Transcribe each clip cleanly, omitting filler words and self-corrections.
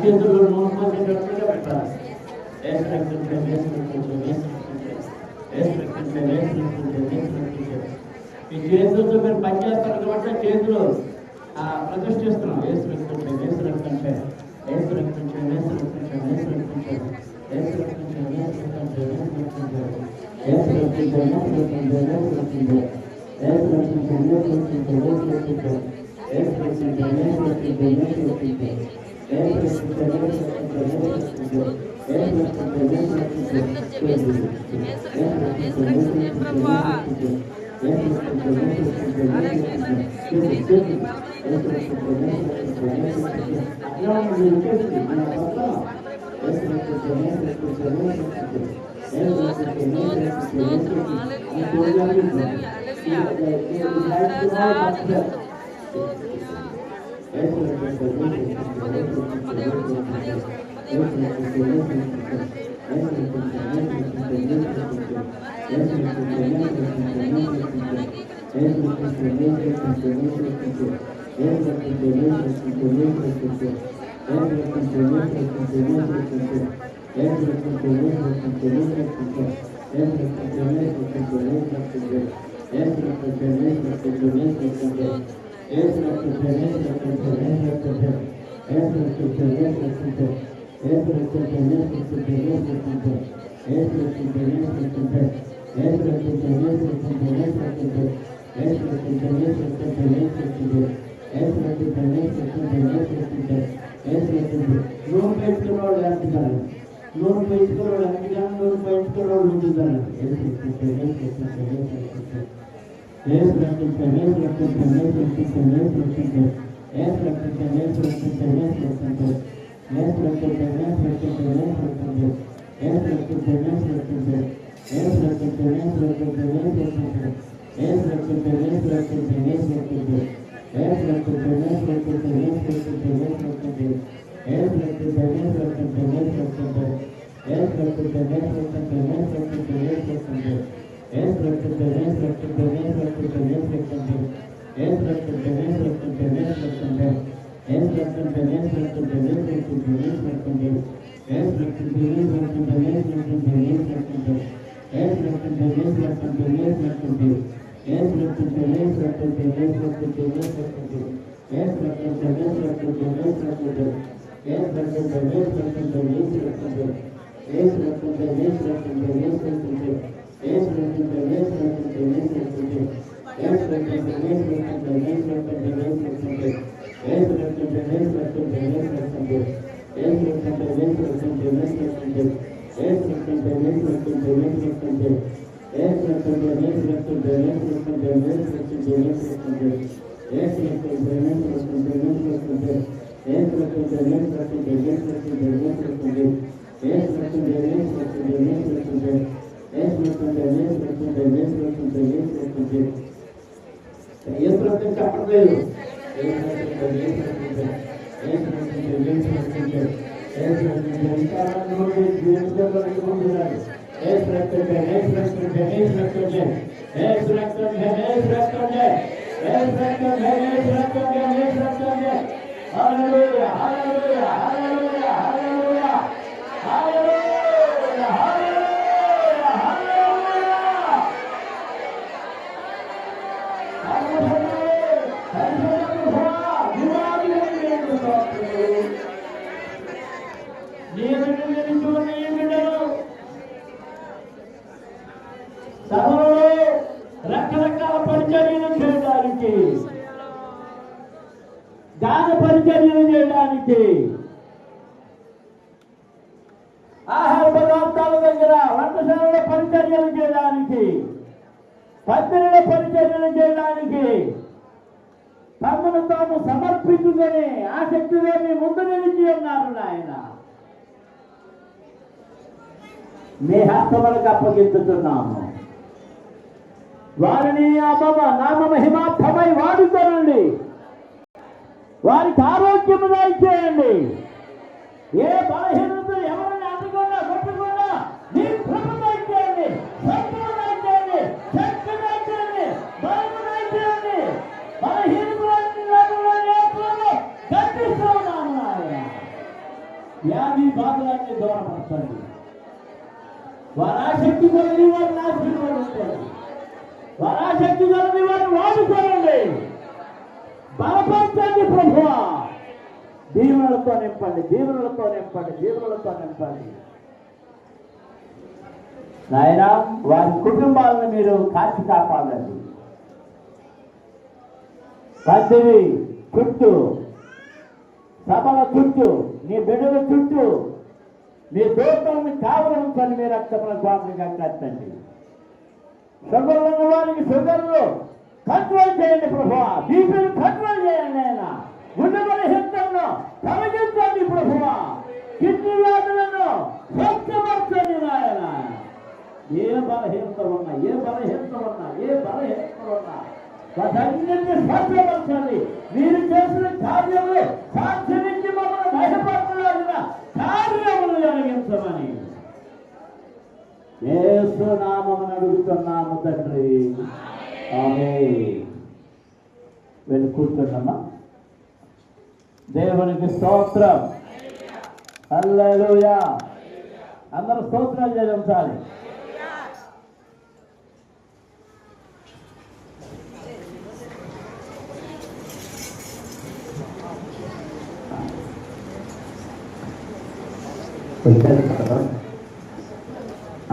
చేతుల్లో నూనె పోసేటట్టుగా పెట్టాలి. ఈ చేతులతో మీరు పనిచేస్తారు కాబట్టి చేతులు ప్రతిష్ఠిస్తున్నాం. ఏసు రక్తంటే ఏసు రక్తంటే ఏసు రక్తంటే ఏసు రక్తంటే ఏసు రక్తంటే ఏసు రక్తంటే ఏసు రక్తంటే ఏసు రక్తంటే ఏసు రక్తంటే ఏసు రక్తంటే ఏసు రకరకాల పరిచర్యలు చేయడానికి, దాన పరిచర్యలు చేయడానికి, ఆహార పదార్థాల దగ్గర వంటశాలలో పరిచర్యలు చేయడానికి, పత్రికల పరిచర్యలు చేయడానికి తమను తాము సమర్పించుకొని ఆసక్తిగా మీ ముందు నిలిచి ఉన్నారు. నాయన మీ హస్తములకు అప్పగించుతున్నాము. వారిని నామ మహిమార్థమై వాడుకోనండి. వారికి ఆరోగ్యము దయచేయండి. ఏ బలహీనత ఎవరిని అందుకుండా కొట్టకుండా మీ కృప దయచేయండి, శక్తులు దయచేయండి, శక్తి దయచేయండి, బలము దయచేయండి. బలహీనతలను గర్తిస్తూ ఉన్నాను. వ్యాధి బాధలన్నీ దూరపరచండి. వరాశక్తి కొద్ది వారిని ఆశీర్వదించండి. వరాశక్తి కొద్ది వారిని వాడుకోనండి. బలపరచండి ప్రభువా. దీవులతో నింపండి, దీవులతో నింపండి, దీవులతో నింపండి. నాయన వారి కుటుంబాలను మీరు కాచి కాపాడండి. పందిరి చుట్టూ, సభల చుట్టూ, నీ బిడ్డల చుట్టూ మీ దూతలను కావడం మీ రక్తముల స్వామిగా కట్టండి. షుగర్ ఉన్న వారికి షుగర్లు కంట్రోల్ చేయండి ప్రభువా. బీపీలు కంట్రోల్ చేయండి. ఆయన గుండె బలహీనతలను తొలగించండి ప్రభువా. కిడ్నీ వ్యాధులను స్వచ్ఛపరచండి నాయన. ఏ బలహీనత ఉన్నా, ఏ బలహీనత ఉన్నా, ఏ బలహీనత ఉన్నా వాటన్నింటినీ స్వచ్ఛపరచండి. మీరు చేసిన కార్యములు సాక్షించి మమ్మల్ని భయపడుతున్న కార్యములు జరిగించమని యేసు నామమున అడుగుతున్నాము తండ్రి. ఆమేన్. వెళ్ళి కూర్చోండమ్మా. దేవునికి స్తోత్రం. హల్లెలూయా. అందరూ స్తోత్రాలు చెల్లించాలి.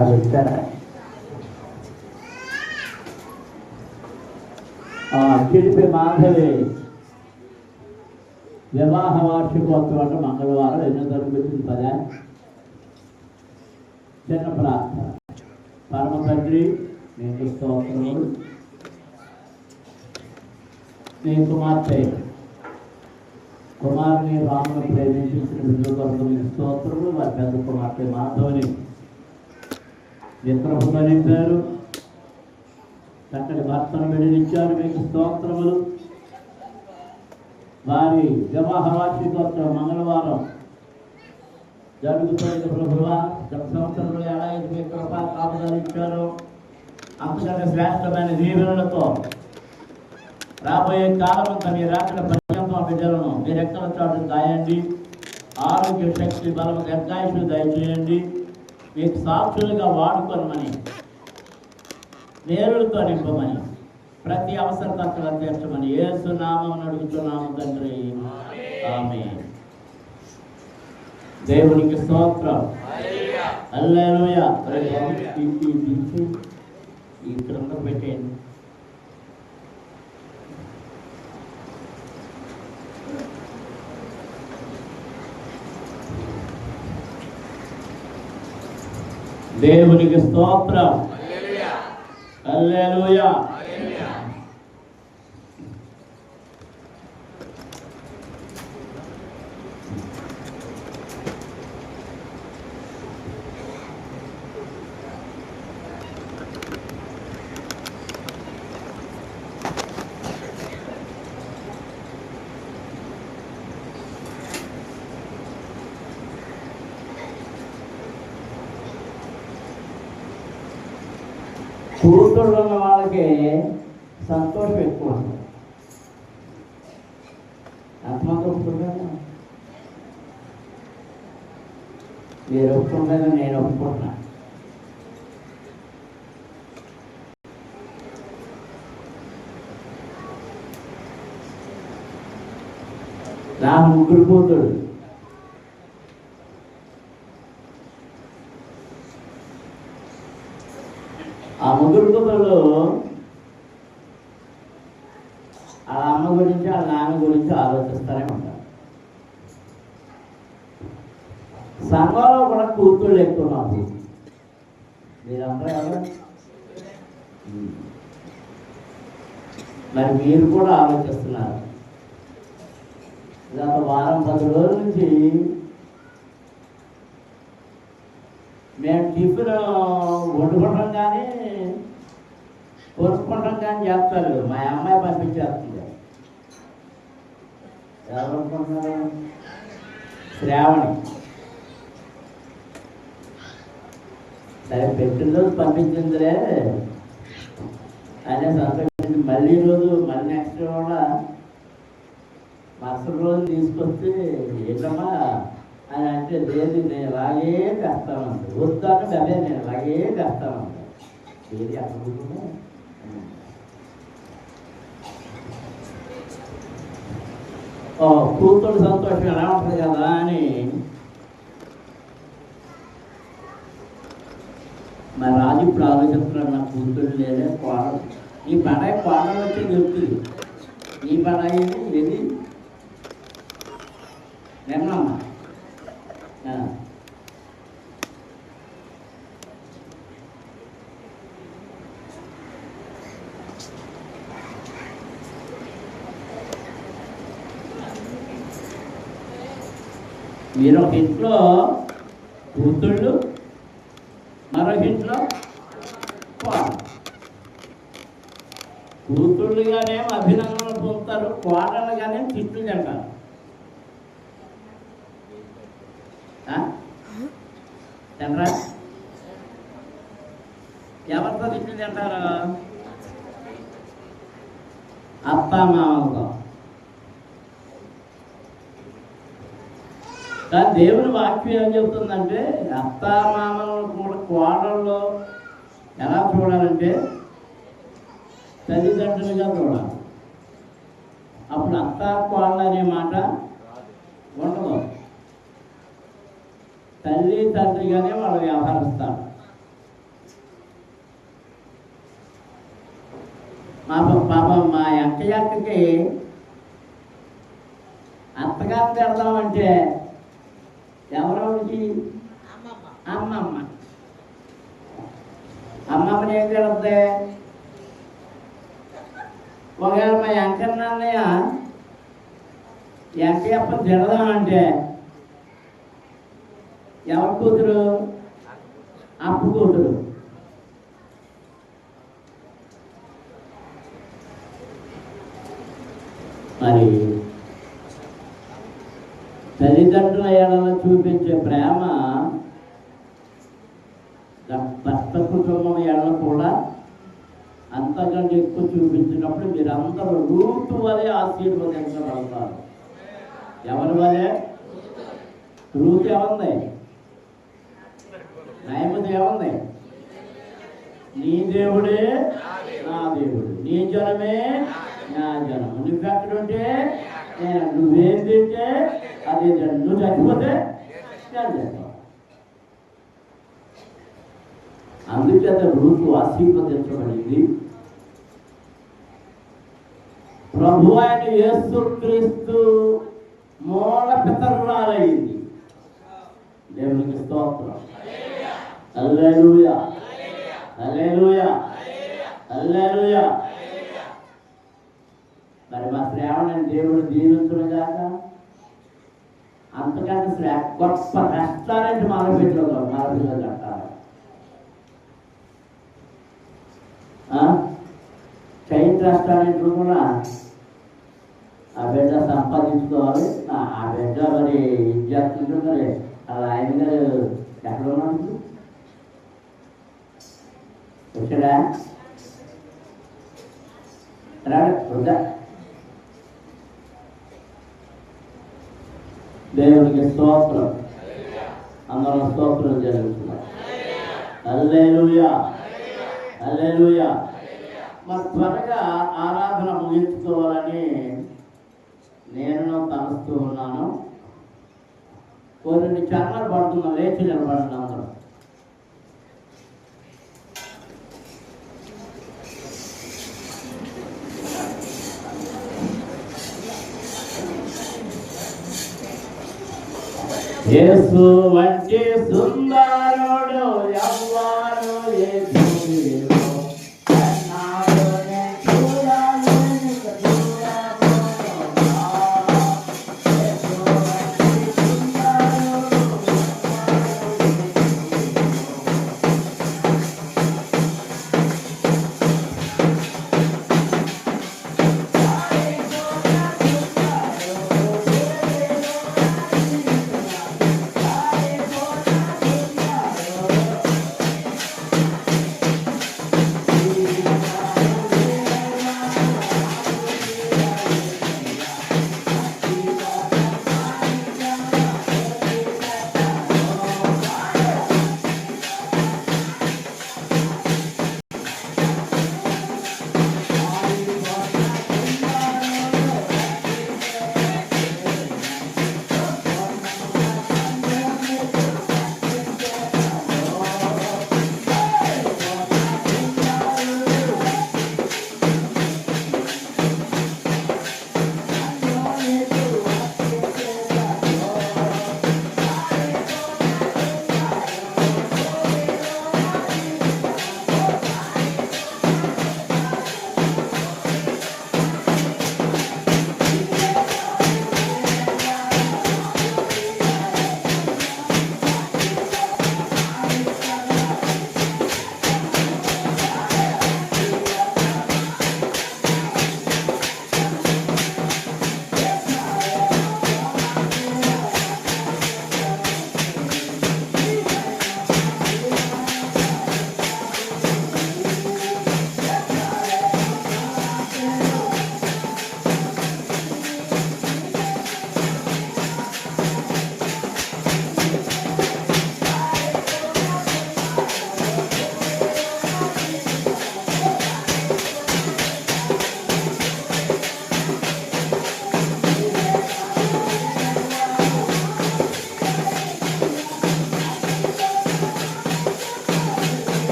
అది వచ్చారా? కిడిపి మాధవి వివాహ వార్షికోత్సవం మంగళవారం ఎన్నో జరుగుతుంది కదా. చిన్న ప్రార్థన. పరమ తండ్రి నీకు స్తోత్రములు. నీ కుమారుని రామును ప్రేమించిన బిడ్డల కొరకు మీకు స్తోత్రములు. వారి పెద్ద కుమార్తె మాధవని నిద్రపుతో నింపారు. చక్కటి భర్తను విడినిచ్చారు. మీకు స్తోత్రములు. వారి వివాహ వార్షికోత్సవం మంగళవారం జరుగుతుంది ప్రభువా. గత సంవత్సరంలో ఎలా అయితే మీ కృపా కాపుదలు ఇచ్చారో అంతకంటే శ్రేష్టమైన దీవెనలతో రాబోయే కాలం అంతా మీరు రాసిన పర్యంతం బిడ్డలను మీరు ఎక్కడ చాటు దాయండి. ఆరోగ్య శక్తి బలము దీర్ఘాయుషులు దయచేయండి. మీకు సాక్షులుగా వాడుకోనమని, నేరులతో నింపమని, ప్రతి అవసరతను తీర్చమని యేసు నామమున అడుగుతున్నాము తండ్రి. ఆమేన్. దేవునికి స్తోత్రం. హల్లెలూయా. ఈ క్రింద పెట్టేయండి. దేవునికి స్తోత్రం. హల్లెలూయా. కూతుళ్ళు ఉన్న వాళ్ళకి సంతోషం ఎక్కువ. ఎంతమంది ఒప్పుకుంటారు? మీరు ఒప్పుకుంటారు, నేను ఒప్పుకుంటున్నా. నా ముగ్గురు కూతురు ఆ ముగ్గురు కూతురు ఆ అమ్మ గురించి ఆ నాన్న గురించి ఆలోచిస్తానే ఉంటారు. సంఘంలో కూడా కూతుళ్ళు ఎక్కువ నాకు. మీరందరూ కదా, మరి మీరు కూడా ఆలోచిస్తున్నారు. గత వారం 10 రోజుల నుంచి మేము టిఫిన్ వండుకుంటాం కానీ కొనుక్కుంటాం కానీ చేస్తారు. మా అమ్మాయి పంపించేస్తుంది. ఎవరు అనుకుంటున్నారు? శ్రావణి. సరే పెట్టిన రోజు పంపించిందిలే అనే సంతోషించి మళ్ళీ నెక్స్ట్ కూడా మరుసటి రోజు తీసుకొచ్చి ఏంటమ్మా అని అంటే లేదు నేను ఇలాగే చేస్తానండి, వద్దాను అదే నేను ఇలాగే చేస్తానండి. ఏది అక్కడ కూతురు సంతోషం ఎలా ఉంటుంది కదా అని మరి రాజు ఇప్పుడు ఆలోచిస్తున్నాడు, నాకు కూతురు లేదే, కోడలు ఈ పడాయి కోడలు వచ్చి చెప్తుంది, ఈ పడాయి ఏది నిన్నమ్మా మీరు ఒక ఇంట్లో కూతుళ్ళు, మరొక ఇంట్లో కూతుళ్ళుగానే అభినందనలు పొందుతారు, కోడలుగానే తిట్లు తింటారు. తినరా? ఎవరితో తిట్లు తింటారు? అత్తామామలతో. కానీ దేవుని వాక్యం ఏం చెబుతుందంటే అత్తామామలను కూడా కోడల్లో ఎలా చూడాలంటే తల్లిదండ్రులుగా చూడాలి. అప్పుడు అత్త కోడలు అనే మాట ఉండదు, తల్లి తండ్రిగానే వాళ్ళు వ్యవహరిస్తారు. పాపం మా అక్కకి అత్తగారు తిడదామంటే ఎవరికి అమ్మమ్మ, అమ్మమ్మని ఏం తిడద్దే? ఒకవేళ మా వెంకన్నయ్య వెంకయ్యప్ప తిడదామంటే ఎవరి కూతురు? అప్పు కూతురు. మరి తల్లిదండ్రుల ఏడలో చూపించే ప్రేమ భర్త కుటుంబం ఏడలో కూడా అంతకంటే ఎక్కువ చూపించినప్పుడు మీరందరూ రూతు వలె ఆశీర్వదించబడతారు. ఎవరి వలె? రూతు ఏముంది? నయమతి ఏముంది? నీ దేవుడే నా దేవుడు, నీ జనమే నా జనం. నువ్వెక్కడుంటే నేను, నువ్వేం తింటే అదే జనం, నువ్వు చచ్చిపోతే నేను చేస్తాను. అందుచేత రూతు ఆశీర్వదించబడింది. ప్రభు అయిన యేసుక్రీస్తు మూల పితరురాలయ్యింది. దేవునికి స్తోత్రం. హల్లెలూయా, హల్లెలూయా, హల్లెలూయా. మరి మా శ్రావణని దేవుడు దీవించునుగాక. అంతకంటే గొప్ప రెస్టారెంట్ మరపిట్లో కట్టాలి. చైన్ రెస్టారెంట్లు కూడా ఆ బిడ్డ సంపాదించుకోవాలి. ఆ బిడ్డ మరి ఇది చేస్తుంటే మరి అలా ఆయన గారు ఎక్కడ ఉన్నాడు? వచ్చాడా? రాడు వద్దా? దేవునికి స్తోత్రం. అందరూ స్తోత్రం జరుగుతున్నారు. హల్లెలూయా, హల్లెలూయా. మరి త్వరగా ఆరాధన ముగించుకోవాలని నేను తలుస్తూ ఉన్నాను. కొన్ని చరణాలు పడుతున్నా, లేచి నిలబడుతున్నా అందరూ. యేసు వంటి సుందరుడు ఎవ్వరు యేసు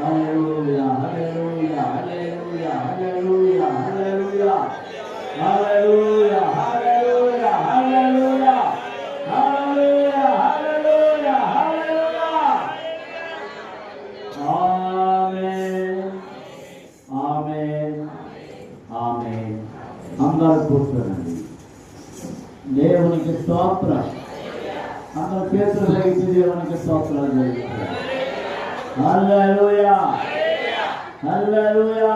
హల్లెలూయా హల్లెలూయా హల్లెలూయా హల్లెలూయా హల్లెలూయా హల్లెలూయా హల్లెలూయా హల్లెలూయా హల్లెలూయా హల్లెలూయా హల్లెలూయా. ఆమేన్ ఆమేన్ ఆమేన్. అందరూ కూర్చోండి. దేవునికి స్తోత్రం. అందరూ చేతులు పైకి దేవునికి స్తోత్రాలు జరుగుతాయి. హల్లెలూయా హల్లెలూయా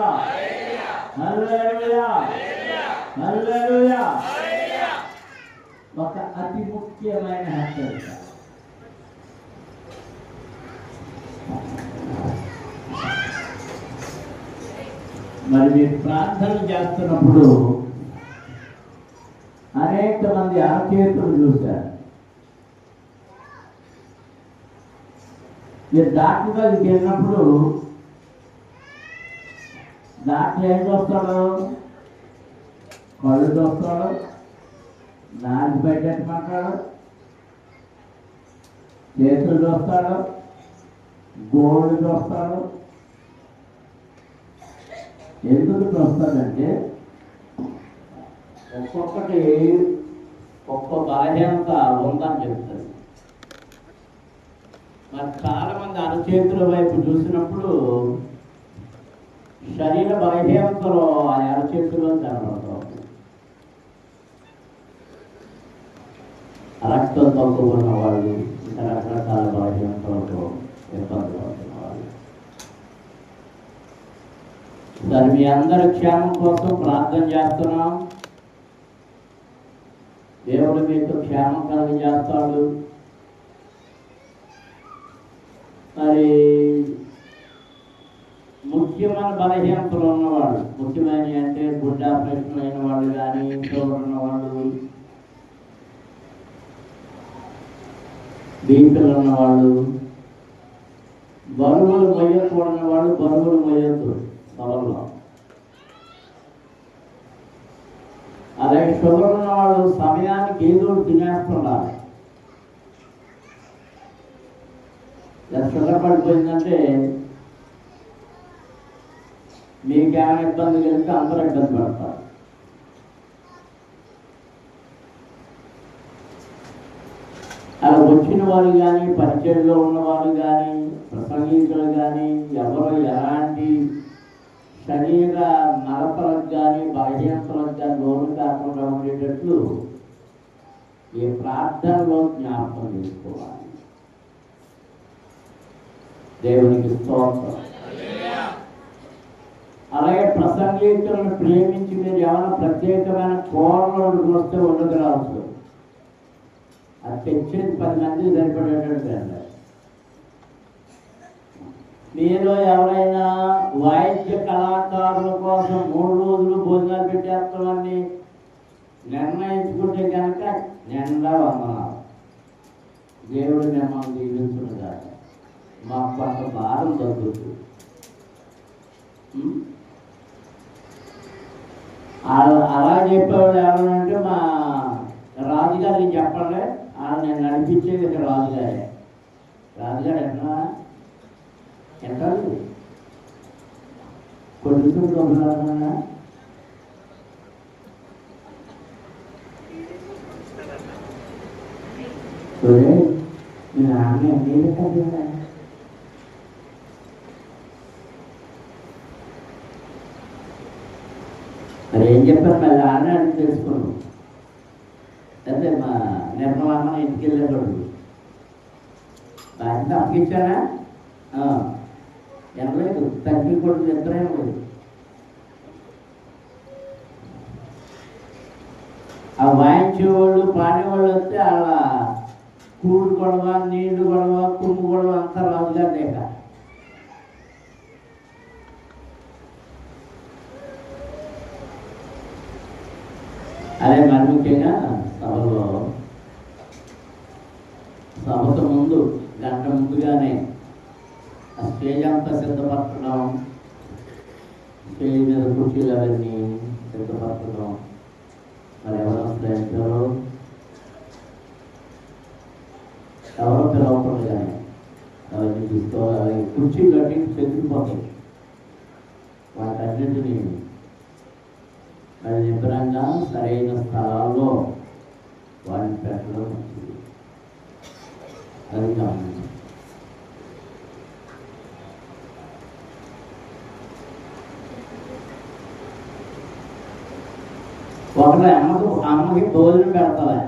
హల్లెలూయా హల్లెలూయా. ఒక అతి ముఖ్యమైన హెచ్చరిక. మరి మీరు ప్రార్థనలు చేస్తున్నప్పుడు అనేక మంది అరచేతులు చూశారు. మీరు డాక్టర్ దగ్గరికి వెళ్ళినప్పుడు డాక్టర్ ఏం చూస్తాడు? కళ్ళు చూస్తాడు, నాలుగు పెట్టమంటాడు, చేతులు చూస్తాడు, గోళ్ళు చూస్తాడు. ఎందుకు చూస్తాడంటే ఒక్కొక్కటి ఒక్క బలహీనత ఉందని చెప్తుంది. మరి చాలా మంది అరచేతుల వైపు చూసినప్పుడు శరీర బలహీనతలో ఆ అరచేతుల్లో కనబడుతుంది. రక్తం తక్కువ ఉన్న వాళ్ళు, ఇంకా రకరకాల బలహీనతలతో ఇబ్బందులు అవుతున్న వాళ్ళు. సరే, మీ అందరి క్షేమం కోసం ప్రార్థన చేస్తున్నాం. దేవుడు మీకు క్షేమం కలిగజేస్తాడు. మరి ముఖ్యమైన బలహీనతలు ఉన్నవాళ్ళు, ముఖ్యమైన అంటే గుడ్డ ఆపరేషన్ అయిన వాళ్ళు కానీ, షుగర్ ఉన్నవాళ్ళు, బీపీలు ఉన్నవాళ్ళు, బరువులు మొయ్యకూడని వాళ్ళు బరువులు మొయ్యొద్దు సభల్లో. అలాగే షుగర్ ఉన్నవాళ్ళు సమయానికి ఏదో తినేస్తుండాలి. షుగర్ పడిపోయిందంటే మీకేమైనా ఇబ్బంది కలిగితే అందరూ ఇబ్బంది పడతారు. అలా వచ్చిన వాళ్ళు కానీ, పరిచయంలో ఉన్నవాళ్ళు కానీ, ప్రసంగికులు కానీ ఎవరు ఎలాంటి శరీర నరతలకు కానీ బలహీనతలకు కానీ లోను కాకుండా ఉండేటట్లు ఈ ప్రార్థనలో జ్ఞాపకం చేసుకోవాలి. దేవునికి స్తోత్రం. అలాగే ప్రసంగికులను ప్రేమించి మీరు ఏమైనా ప్రత్యేకమైన కోరలు వస్తే ఉండగలవచ్చు. అది తెచ్చేది 10 మందికి సరిపడేటట్టు అండి. మీరు ఎవరైనా వాయిద్య కళాకారుల కోసం 3 రోజులు భోజనాలు పెట్టేస్తామని నిర్ణయించుకుంటే కనుక నిండా వందనాలు. దేవుడు మిమ్మల్ని దీవించునుగాక. మాకు కొంత భారం తగ్గుతుంది. అలా చెప్పేవాళ్ళు ఎవరంటే మా రాజుగారికి చెప్పండి, నేను నడిపించేది ఇక్కడ రాజుగారే. రాజుగారు ఎట్లా కొడుకు గొప్పలన్నా మీ నాన్న ఎన్ని కదా. మరి ఏం చెప్పారు? మళ్ళీ ఆడనే అడిగి తెలుసుకున్నాం. అదే మా నిర్మలమ్మ ఇంటికి వెళ్ళేటప్పుడు బాధ్యత అప్పగించానా? ఎంతలేదు, తగ్గి కొడుకు నిద్రేం లేదు. ఆ వాయించేవాళ్ళు పాడేవాళ్ళు వస్తే వాళ్ళ కూడు గొడవ, నీళ్లు గొడవ, కుమ్ము గొడవ అంతా రాజుగారి దగ్గర. అదే మరి ముఖ్యంగా సభకు ముందు గంట ముందుగానే ఆ స్టేజ్ అంతా సిద్ధపరచడం, స్టేజ్ మీద కుర్చీలు అవన్నీ సిద్ధపరచడం. మరి ఎవరు పిలుస్తారు? ఎవరో పిలవకూడదు కానీ అవన్నీ తీసుకోవాలి. కుర్చీలు అన్ని చెదిరిపోతాయి. వాటన్నిటినీ మరి నిబ్బరంగా సరైన స్థలాల్లో వాటిని పెట్టడం మంచిది. అది గమనించాలి. ఒకటి అమ్మకి భోజనం పెడతావా?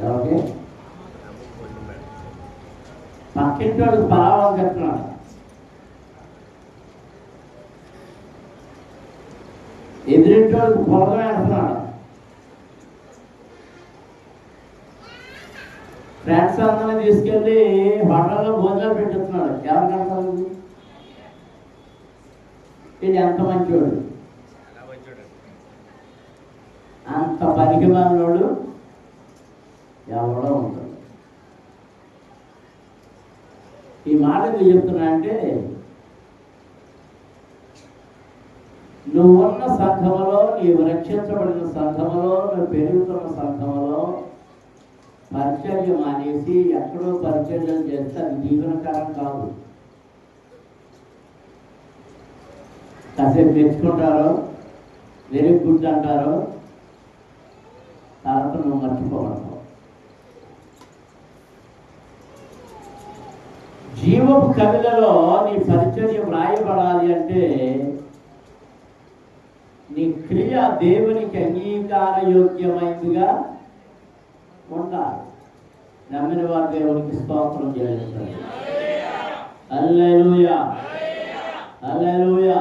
ఎవరికి? పక్కింటి వాడికి పరావం కట్టినాడు. ఎదురింటి వాడికి పొలం వేస్తున్నాడు. ఫ్రెండ్స్ అందరినీ తీసుకెళ్ళి హోటల్లో భోజనాలు పెట్టిస్తున్నాడు. ఎవరు కడతారు? ఇది ఎంత మంచివాడు, అంత పనికి మాలినోడు ఎవడో ఉంటాడు. ఈ మాట ఎందుకు చెప్తున్నా అంటే, నువ్వున్న సంఘములో, నీవు రక్షించబడిన సంఘములో, నువ్వు పెరుగుతున్న సంఘములో పరిచర్య మానేసి ఎక్కడో పరిచర్యలు చేస్తే అది జీవనకరం కాదు. కాసేపు తెచ్చుకుంటారు, వెరీ గుడ్ అంటారు, తర్వాత నువ్వు మర్చిపోవడం. జీవపు కవిలలో నీ పరిచర్య వ్రాయబడాలి అంటే నీ క్రియ దేవునికి అంగీకారయోగ్యమైనదిగా ఉండాలి. నమ్మిన వారు దేవునికి స్తోత్రం చేస్తారు. హల్లెలూయా, హల్లెలూయా.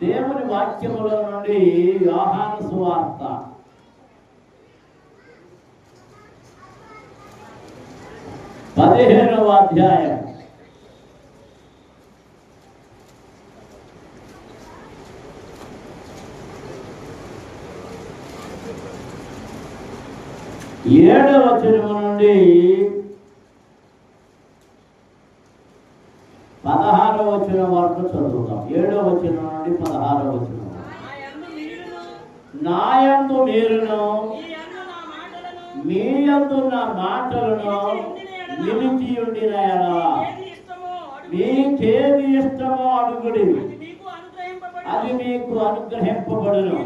దేవుని వాక్యములో నుండి యోహాను సువార్త 15వ అధ్యాయం 7వ వచనం నుండి 16వ వచనం వరకు చదువుతాం. 7వ వచనం నుండి 16వ వచనం. నాయందు మీరును మీ యందు నా మాటలను నిలిచి ఉండిన యెడల మీకేది ఇష్టమో అడుగుడి, అది మీకు అనుగ్రహింపబడును.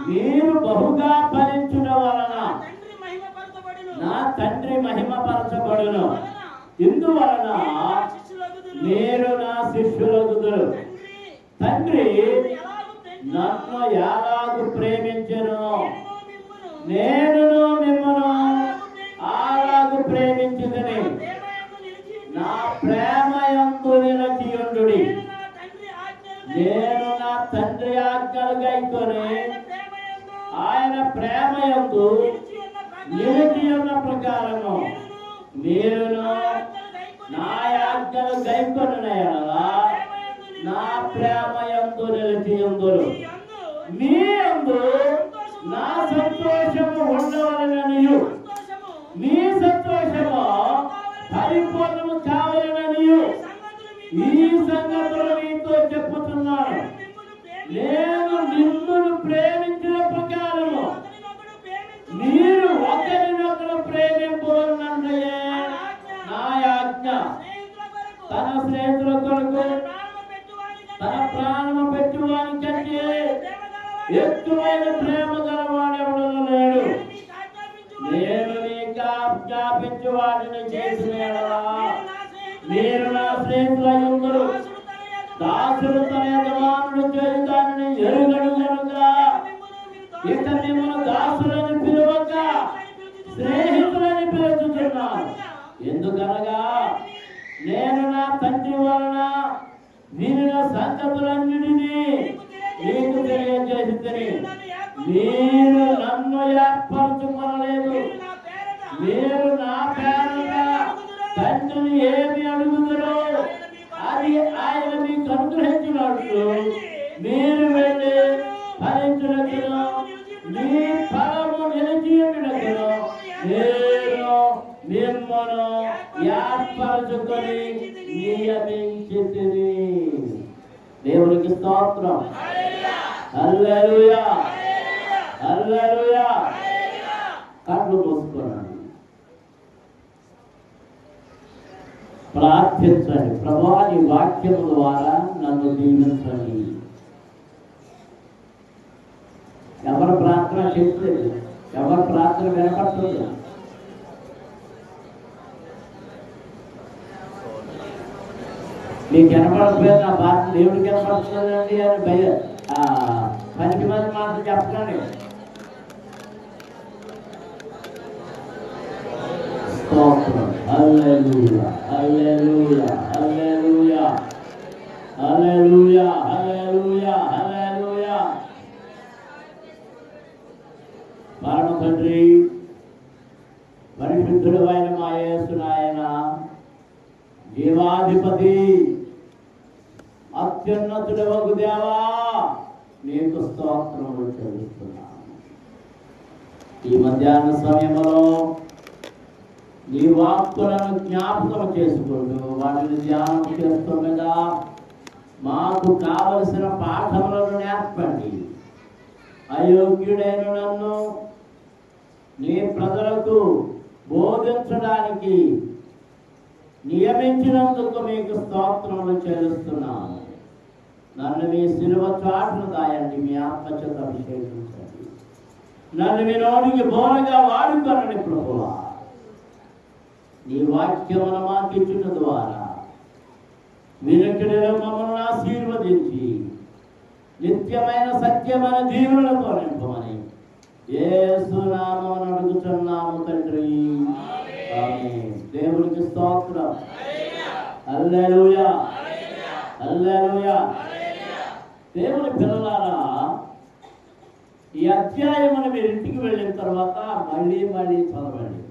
మీరు బహుగా ఫలించుట వలన నా తండ్రి మహిమపరచబడును. ఇందువలన మీరు నా శిష్యులగుదురు. తండ్రి నన్ను ఎలాగు ప్రేమించెను, నేనును మిమ్మును అలాగు ప్రేమించుదని నా ప్రేమ యందు నిలిచియుండుడి. నేను నా తండ్రి ఆజ్ఞలు గైకొని ఆయన ప్రేమ యందు నిలిచి ఉన్న ప్రకారము మీరును నా ఆజ్ఞలు గైకొనిన యెడల నా ప్రేమ యందు నిలిచియుందురు. మీ యందు నా సంతోషము ఉండవలననియు మీ సంతోషము పరిపూర్ణము కావాలననియు ఈ సంగతులు మీతో చెప్పుతున్నాను. నేను మిమ్మును ప్రేమించిన ప్రకారము మీరు ఒకరినొకరు ప్రేమింపవలనన్నయే నా ఆజ్ఞ. తన స్నేహితుల కొరకు తన ప్రాణము పెట్టువాని కంటే ఎక్కువైన ప్రేమ గలవాడెవడూ లేడు. నేను నీకు ఆజ్ఞాపించు వాటిని చేసిన యెడల మీరు నా స్నేహితులయ్యుందురు. దాసుడు తన యజమానుడు చేయి దానిని ఎరుగడు కనుక ఇక మిమ్మల్ని దాసులని పిలువక స్నేహితులని పిలుచుచున్నాను. ఎందుకనగా నేను నా తండ్రి వలన వినిన సంగతులన్నిటినీ మీకు తెలియజేసి మీరు నన్ను ఏర్పరచుకోలేదు. మీరు నా పేరున తండ్రిని ఏమి అడుగుదరో అది ఆయన మీకు అనుగ్రహించినట్లు మీరు వెళ్ళి ఫలించినట్లు మీ ఫలము నిలిచినట్లు నేను మిమ్మల్ని ఏర్పరచుకొని నియమించితిని. దేవునికి స్తోత్రం. హల్లెలూయా, హల్లెలూయా, కళ్ళు మూసుకున్నాను. ప్రార్థించండి. ప్రభువా, నీ వాక్యము ద్వారా నన్ను దీవించండి. ఎవరి ప్రార్థన చేయలేదు, ఎవరి ప్రార్థన వినపడుతుంది. మీకు వినపడకపోయినా నా ప్రార్థన దేవుడికి వినపడుతుందండి అని పనికి మంది మాత్రం చెప్తాను. హల్లెలూయా, హల్లెలూయా, హల్లెలూయా, హల్లెలూయా, హల్లెలూయా, హల్లెలూయా. పరమ తండ్రి, పరిశుద్ధుడు అయిన మా యేసు నాయన, జీవాధిపతి, అత్యున్నతుడవగు దేవా, నీకు స్తోత్రములు చెల్లిస్తున్నాను. ఈ మధ్యాహ్న సమయంలో నీ వాక్కులను జ్ఞాపకం చేసుకుంటూ వాటిని ధ్యానం చేస్తుండగా మాకు కావలసిన పాఠములను నేర్పండి. అయోగ్యుడైన నన్ను నీ ప్రజలకు బోధించడానికి నియమించినందుకు మీకు స్తోత్రములు చెల్లిస్తున్నాను. నన్ను మీ సిలువ చాటును దాయండి, మీ ఆత్మచేత అభిషేకించండి. నన్ను మీ నోటికి బోరగా వాడుకొనండి ప్రభువా. నీ వాక్యమును మాకిచ్చుట ద్వారా వినుటలో మమ్మల్ని ఆశీర్వదించి నిత్యమైన సత్యమైన దీవులతో నింపమని యేసు నామమున అడుగుచున్నాము తండ్రి. ఆమేన్. దేవునికి స్తోత్రం. హల్లెలూయా, హల్లెలూయా. దేవుని పిల్లలారా, ఈ అధ్యాయమును మీరు ఇంటికి వెళ్ళిన తర్వాత మళ్ళీ చదవండి.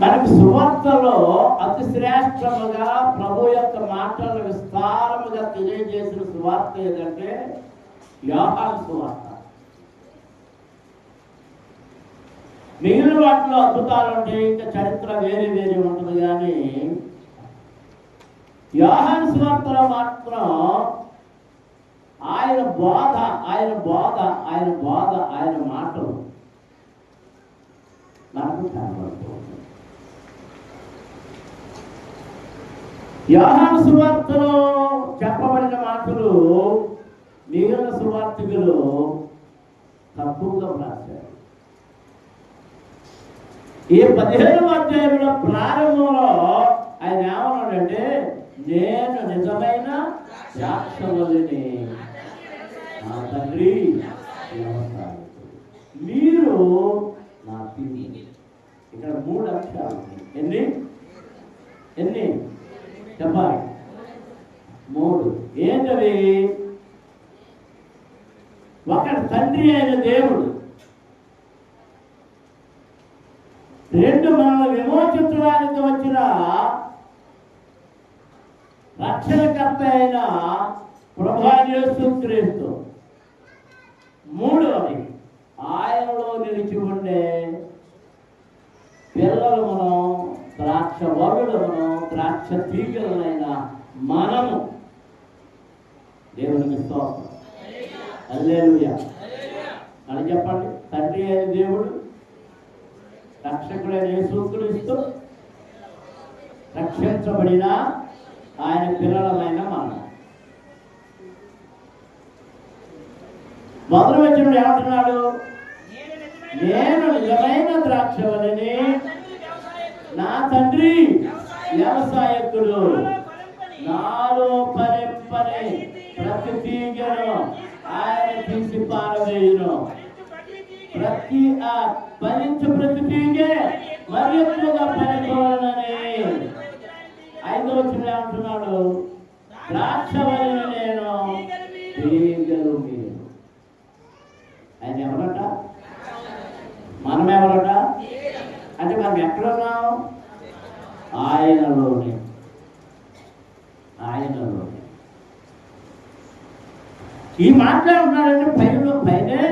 మనకు సువార్తలో అతి శ్రేష్టముగా ప్రభు యొక్క మాటలను విస్తారముగా తెలియజేసిన సువార్త ఏదంటే యోహాను సువార్త. మిగిలిన వాటిలో అద్భుతాలు ఉంటాయి, ఇంకా చరిత్ర వేరే ఉంటుంది. కానీ యోహాను సువార్తలో మాత్రం ఆయన మాటలు మనకు కనబడుతుంది. యోహాను సువార్తలో చెప్పబడిన మాటలు మిగిలిన సువార్తికులు తక్కువగా రాశారు. ఈ 15వ అధ్యాయంలో ప్రారంభంలో ఆయన ఏమన్నాడంటే, నేను నిజమైన ద్రాక్షవల్లిని, నా తండ్రి వ్యవసాయకుడు, మీరు నా పిన్ని. ఇక్కడ 3 అక్షరాలు. ఎన్ని చెప్పాలి? 3. ఏంటవి? ఒకటి తండ్రి అయిన దేవుడు, 2 మనల్ని విమోచించడానికి వచ్చిన రక్షణకర్త అయిన ప్రభువైన యేసుక్రీస్తు, 3వది ఆయనలో నిలిచి ఉండే పిల్లలు, మనం ద్రాక్ష వరుడులను, ద్రాక్ష తీగలనైన మనము. దేవునికి స్తోత్రం. హల్లెలూయా అని చెప్పండి. తండ్రి అయిన దేవుడు, రక్షకుడైన యేసుక్రీస్తు, రక్షించబడిన ఆయన పిల్లలమైన మనం. మొదలు వచ్చినప్పుడు ఏమంటున్నాడు? నేను నిజమైన ద్రాక్షవల్లిని, నా తండ్రి వ్యవసాయకుడు, నాలో ఫలింపని ప్రతి తీగను ఆయన తీసి పారవేయును. ప్రతి ప్రతి తీగే మరి ఎక్కువగా ఫలింపవలనని. 5వ వచనంలో ఏమంటున్నాడు? ద్రాక్షవల్లిని నేను, తీగలు మీరు. ఆయన ఎవరట? మనం ఎవరట? అంటే మనం ఎక్కడున్నాం? ఆయనలోనే. ఈ మాట్లాడుతున్నాడంటే పైనే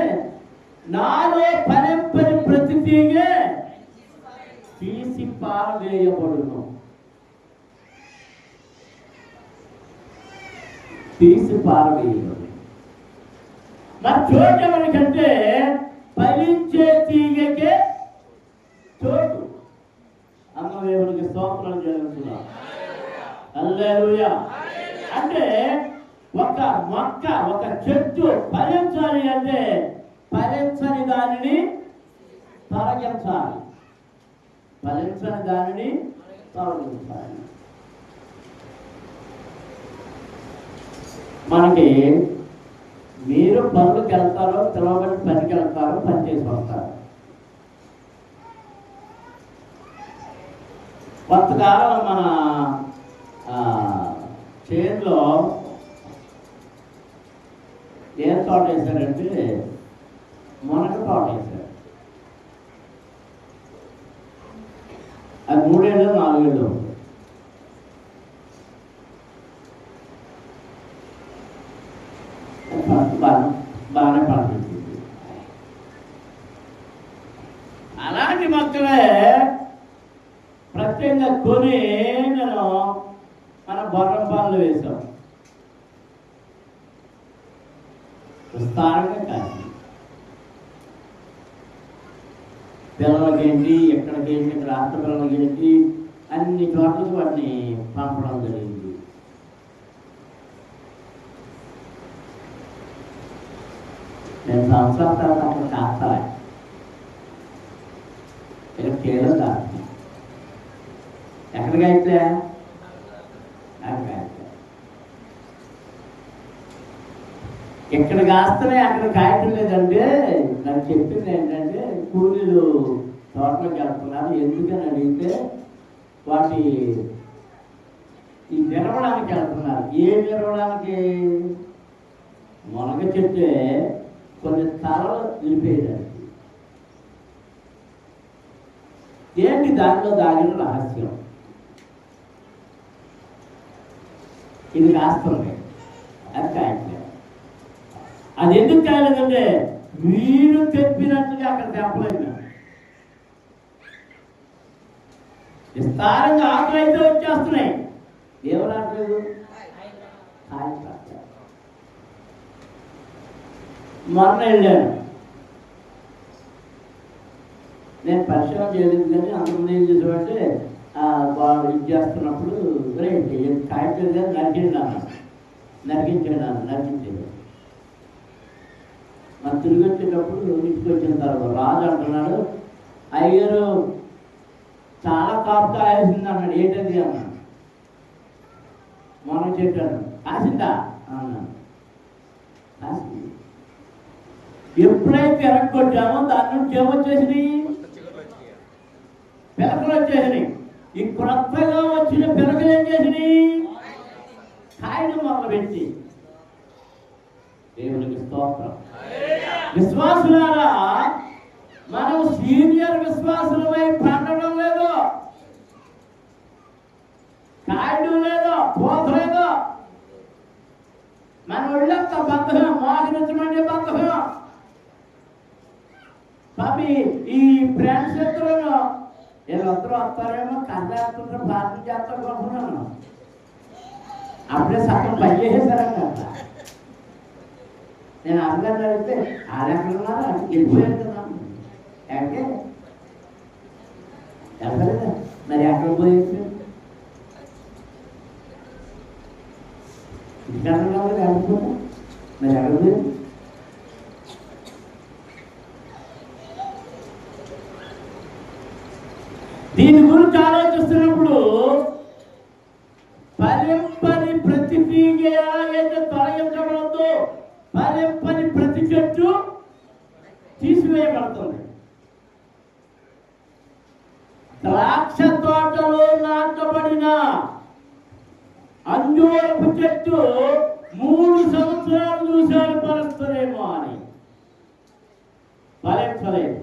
నాలో ఫలింపని ప్రతి తీగే తీసి పారవేయబడును. మరి చోటు ఎవరికంటే ఫలించే తీగకే చోటు. అన్న దేవునికి స్తోత్రం చెల్లిస్తున్నాం. హల్లెలూయా. అంటే ఒక మొక్క, ఒక చెట్టు ఫలించాలి అంటే ఫలించని దానిని తొలగించాలి. ఫలించని దానిని తొలగించాలి. మనకి మీరు పనులకు వెళ్తారో, తెలవబడి పనికి వెళ్తారో, పని చేసి వస్తారు. కొంతకాలం మన చేతిలో ఏం తోట వేశారంటే మునగ తోట వేశారు. అది 3 ఏళ్ళు 4 ఏళ్ళు బాగానే పండుతుంది. అలాంటి మొక్కలే ప్రత్యేకంగా కొని నేను మన బొర్రం పనులు వేశాం. విస్తారంగా కాదు, పిల్లలకేంటి, ఎక్కడికేంటి, ఇక్కడ ఆస్త పిల్లలకేంటి, అన్ని చోట్లకి వాటిని పంపడం జరిగింది. నేను సంవత్సరాల తర్వాత అప్పుడు కాస్తాలే, ఇక్కడ కేవలం కాస్తా. ఎక్కడికి అయితే ఎక్కడ కాస్తనే అక్కడ కాయటం లేదంటే నాకు చెప్పింది ఏంటంటే, కూలీలు తోటలోకి వెళ్తున్నారు. ఎందుకని అడిగితే వాటి ఈ విరవడానికి వెళ్తున్నారు. ఏ విరవడానికి? మునగ చెట్టే కొన్ని తలలు నిలిపేయడానికి. ఏంటి దానిలో దాగిన రహస్యం? ఇది కాస్తుంది, అది కాయట్లేదు. అది ఎందుకు కాయలేదంటే వీరు తెప్పినట్టుగా అక్కడ తెప్పలేదు. విస్తారంగా ఆకులు అయితే వచ్చేస్తున్నాయి, ఏమి రావట్లేదు, కాయలు రావట్లేదు. మొన్న వెళ్ళాను, నేను పరిశ్రమ చేయలేదు కానీ అంతకుముందు ఏం చేసేవాటే వాళ్ళు ఇది చేస్తున్నప్పుడు కాయట్లేదు కానీ నరికించాను. మనం తిరిగి వచ్చేటప్పుడు ఇంటికి వచ్చిన తర్వాత రాజు అంటున్నాడు, అయ్యారు చాలా కాపు కాయాల్సింది అన్నాడు. ఏంటది అన్నాడు. మొన్న చెప్పాను. కాసిందా అన్నాను. కాసింది. ఎప్పుడైతే ఎరగొట్టామో దాని నుంచి ఏమొచ్చేసినాయి, పిలకలు వచ్చేసినాయి. ఈ క్రొత్తగా వచ్చిన పిలకలు ఏం చేసినాయి, కాయలు మొదలుపెట్టి. దేవునికి స్తోత్రం. విశ్వాసులారా, మనం సీనియర్ విశ్వాసులమై పండడం లేదు, కాయడం లేదు, పోత లేదు. మన ఒళ్ళంతా బద్ధం, మోహరించమంటే బద్ధం. పాపి ఈ ఫ్రెండ్స్ ఇద్దరు వీళ్ళందరూ వస్తారేమో, కళ్ళేస్తుంటే ప్రార్థన చేస్తారు అనుకున్నాను. అప్పుడే సగం పని చేసేసారని కదా. నేను అందరిని అడిగితే ఆడెక్కడున్నారా వెళ్ళిపోయారు కదా అంటే వెళ్ళలేదా, మరి ఎక్కడ పోయేసి ఇక్కడ వెళ్ళిపోతా, మరి ఎక్కడ పోయింది? దీని గురించి ఆలోచిస్తున్నప్పుడు ఫలింపని ప్రతి తీగ ఎలాగైతే తొలగించబడద్దు, ఫలింపని ప్రతి చెట్టు తీసివేయబడుతుంది. ద్రాక్ష తోటలో నాటబడిన అంజూరపు చెట్టు 3 సంవత్సరాలు చూశారు ఫలిస్తుందేమో అని, ఫలించలేదు.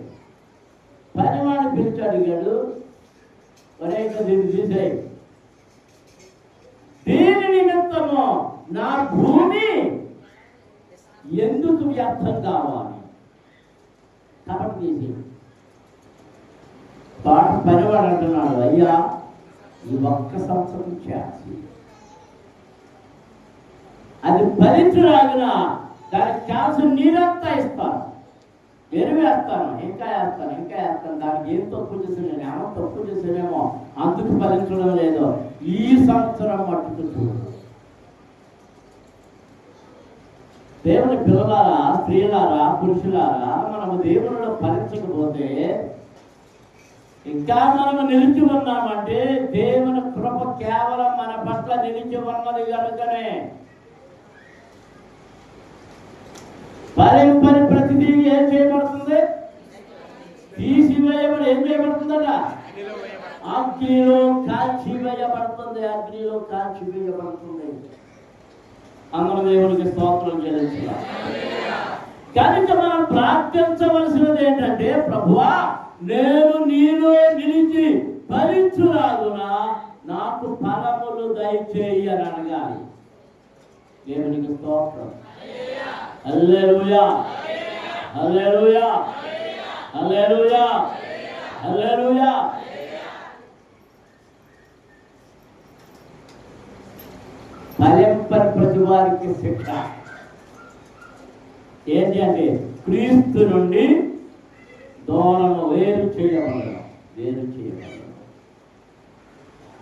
పనివాడు పిలిచి అడిగాడు, ఒరేక దీన్ని తీసేయి, దీని నిమిత్తము నా భూమి ఎందుకు వ్యర్థం కావాలి, కాబట్టి తీసి. పనివాడు అంటున్నాడు, అయ్యా ఈ 1 సంవత్సరం చేసి అది ఫలించరాగిన దానికి కాల్సిన నీరంతా ఇస్తాను, ఎరువు వేస్తాను, ఇంకా వేస్తాను. దానికి ఏం తప్పు చేసాను, ఏమో తప్పు చేసానేమో అందుకు ఫలించడం లేదు. ఈ సంవత్సరం మట్టుకు చూడు. దేవుని పిల్లలారా, స్త్రీలారా, పురుషులారా, మనము దేవునిలో ఫలించకపోతే ఇంకా మనము నిలిచి ఉన్నామంటే దేవుని కృప కేవలం మన పట్ల నిలిచి ఉన్నది కనుకనే. పని ప్రతిదీ ఏం చేయబడుతుంది? తీసివేయబడి ఏం చేయబడుతుందట? అగ్నిలో కాల్చివేయబడుతుంది. అందరం దేవునికి స్తోత్రం చెల్లించాలి. కనుక మనం ప్రార్థించవలసినది ఏంటంటే, ప్రభువా నేను నీలో నిలిచి ఫలించులాగున నాకు ఫలములు దయచేయి అని అడగాలి. దేవునికి స్తోత్రం. హల్లెలూయా, హల్లెలూయా, హల్లెలూయా, హల్లెలూయా. ఫలింపని ప్రతి వారికి శిక్ష ఏంటి అంటే క్రీస్తు నుండి దూరము వేరు చేయబడడం.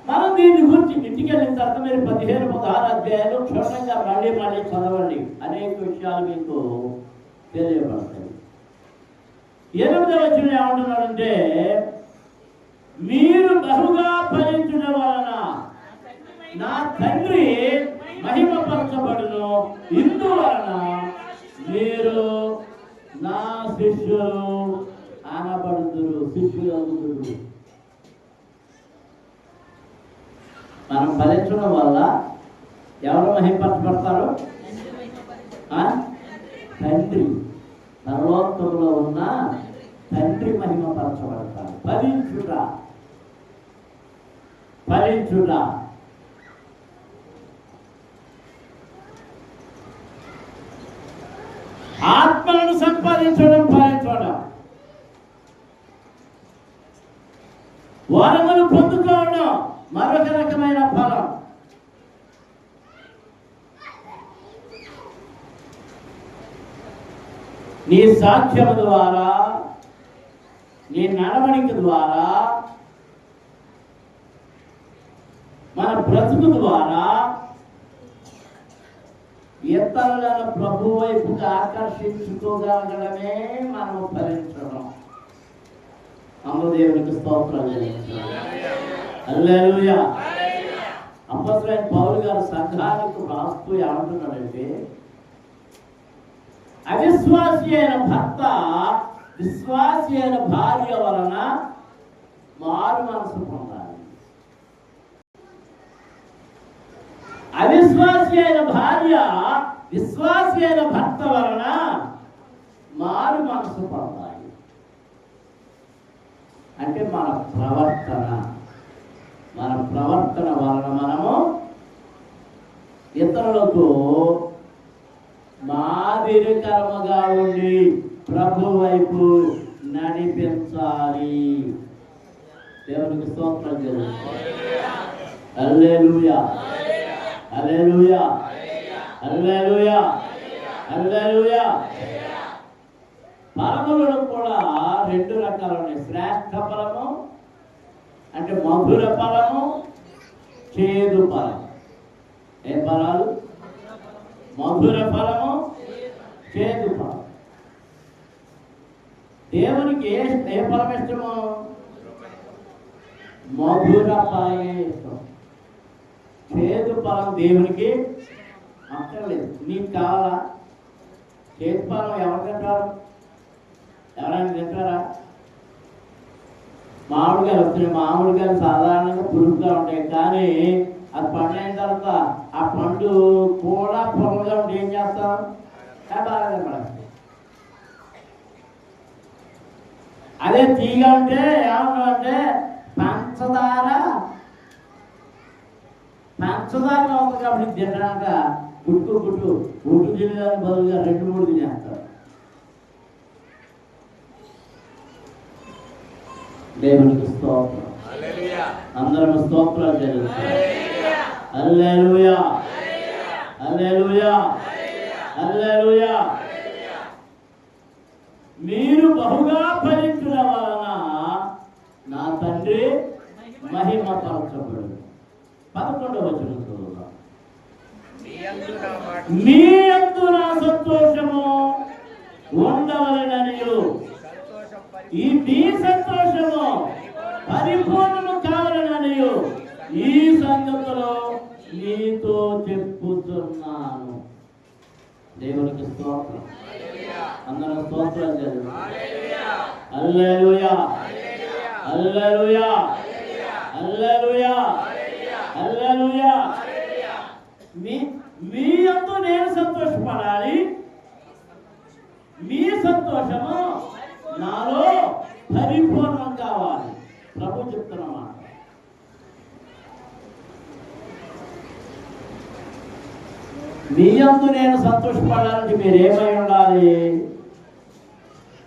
మనం దీని గురించి ఇంటికి వెళ్ళిన తర్వాత మీరు 15-16 అధ్యాయాలు క్షుణ్ణంగా మళ్ళీ చదవండి. అనేక విషయాలు మీకు తెలియబడతాయి. 8వ వచనం ఏమంటున్నాడంటే, మీరు బహుగా ఫలించడం వలన నా తండ్రి మహిమపరచబడును. ఇందువలన మీరు నా శిష్యులు అనబడుదురు, శిష్యులు అవుదురు. మనం ఫలించడం వల్ల ఎవరు మహిమపరచబడతారు? తండ్రి, సర్వోత్తములో ఉన్న తండ్రి మహిమపరచబడతారు. ఫలించుట ఆత్మలను సంపాదించడం, ఫలించడం, వరములు పొందుకోవడం మరొక రకమైన ఫలం. నీ సాక్ష్యం ద్వారా, నీ నడవడిక ద్వారా, మన బ్రతుకు ద్వారా ఇతరులను ప్రభు వైపుకు ఆకర్షించుకోగలగడమే మనము ఫలించడం. దేవునికి స్తోత్రం. హల్లెలూయా. అపొస్తలుడైన పౌలు గారు సంఘానికి రాస్తూ ఏమంటున్నాడంటే, అవిశ్వాసి అయిన భర్త విశ్వాసి అయిన భార్య వలన మారు మనసు పొందాలి. అవిశ్వాసి అయిన భార్య విశ్వాసి అయిన భర్త వలన మారు మనసు పొందాలి. అంటే మన ప్రవర్తన వలన మనము ఇతరులకు మాదిరికరముగా ఉండి ప్రభు వైపు నడిపించాలి. దేవునికి స్తోత్రం చేయాలి. హల్లెలూయా, హల్లెలూయా, హల్లెలూయా, హల్లెలూయా. ఫలములను కూడా 2 రకాలు ఉన్నాయి. శ్రేష్ఠ ఫలము అంటే మధుర ఫలము, చేదు ఫలం. ఏ ఫలాలు? మధుర ఫలము, చేదు ఫలం. దేవునికి ఏ ఫలం ఇష్టము? మధుర ఫలమే ఇష్టం. చేదు ఫలం దేవునికి అక్కర్లేదు. నీకు కావాలా? చేదు ఫలం ఎవరు తింటారు? ఎవరైనా తింటారా? మామిడికాయలు వస్తున్నాయి. మామిడికాయలు సాధారణంగా పురుగుగా ఉంటాయి, కానీ అది పండైన తర్వాత ఆ పండు కూడా పొరలుగా ఉంటే ఏం చేస్తాం? బాగా పడతాయి. అదే తీగా ఉంటే ఏమన్నా అంటే పంచదార ఉంది కాబట్టి తినడాక గుట్టు తినడానికి బదులుగా 2-3 తినేస్తారు. దేవునికి స్తోత్రం. అందరం స్తోత్రాలు చేయాలి. హల్లెలూయా, హల్లెలూయా, హల్లెలూయా. మీరు బహుగా ఫలించుట వలన నా తండ్రి మహిమపరచబడు. 11వ వచనం చదువుదాం. మీ యందు నా సంతోషము ఉండవలెననియు ఈ మీ సంతోషము పరిపూర్ణము కావాలననియు ఈ సంగతిలో నీతో చెప్పుతున్నాను. దేవునికి స్తోత్రం. అందరూ స్తోత్రం చేద్దాం. హల్లెలూయా, హల్లెలూయా, హల్లెలూయా, హల్లెలూయా. మీ యందు నేను సంతోషపడాలి, మీ సంతోషము నాలో పరిపూర్ణం కావాలి. ప్రభు చెప్తున్నమాట. మీ యందు నేను సంతోషపడాలంటే మీరు ఏమై ఉండాలి?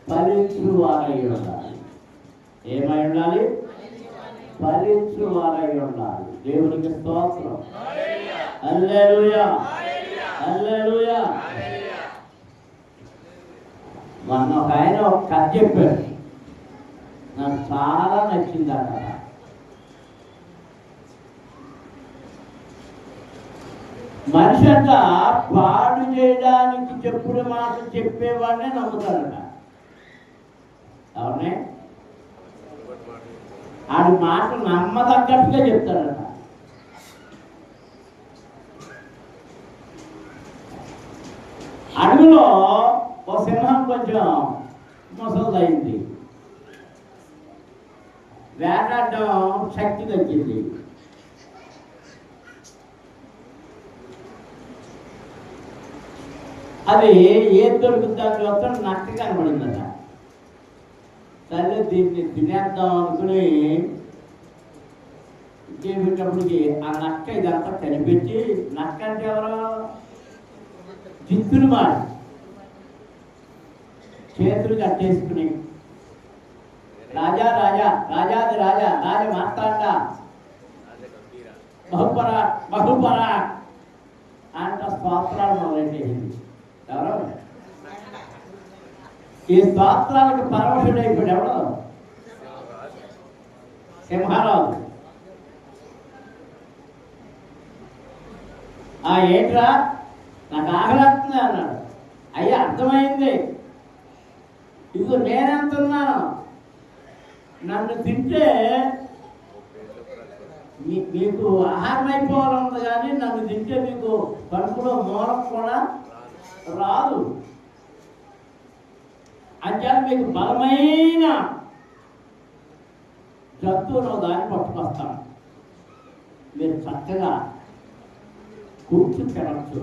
ఫలించు వారై ఉండాలి. ఏమై ఉండాలి? ఫలించు వారై ఉండాలి. దేవునికి స్తోత్రం. హల్లెలూయా, హల్లెలూయా. మొన్న ఒక ఆయన ఒక కథ చెప్పాడు, నాకు చాలా నచ్చింది ఆ కథ. మనిషి అంట పాడు చేయడానికి చెప్పుడు మాటలు చెప్పేవాడినే నమ్ముతాడట. అవునే, ఆడి మాటలు నమ్మదగ్గట్టుగా చెప్తాడట. అడుగులో ఒక సింహం కొంచెం ముసలిదైంది, వేటాడడం శక్తి తగ్గింది. అది ఏది దొరుకుతుందని చూస్తాడు, నక్క కనబడిందట. సరే దీన్ని తినేద్దాం అనుకుని చేసేటప్పటికి ఆ నక్క ఇదంతా కనిపించి, నక్క అంటే ఎవరో జిత్తులు మాట చేతులు కట్టేసుకుని రాజా రాజా రాజాది రాజా రాజ మార్తాండ బహుపరా బహుపరా అంట స్తోత్రాలు మొదలెట్టేసింది. ఎవరో ఈ స్తోత్రాలకు పరవశుడైపోయాడు. ఎవడో సింహారాజు. ఏంట్రా నాకు ఆకలిస్తుంది అన్నాడు. అయ్యా అర్థమైంది, ఇదిగో నేనెంతున్నాను, నన్ను తింటే మీకు ఆహారం అయిపోవాలన్నది, కానీ నన్ను తింటే మీకు కడుపులో మూలం కూడా రాదు. అంచేత మీకు బలమైన జంతువును దాన్ని పట్టుకొస్తాను, మీరు చక్కగా కూర్చుని తినచ్చు.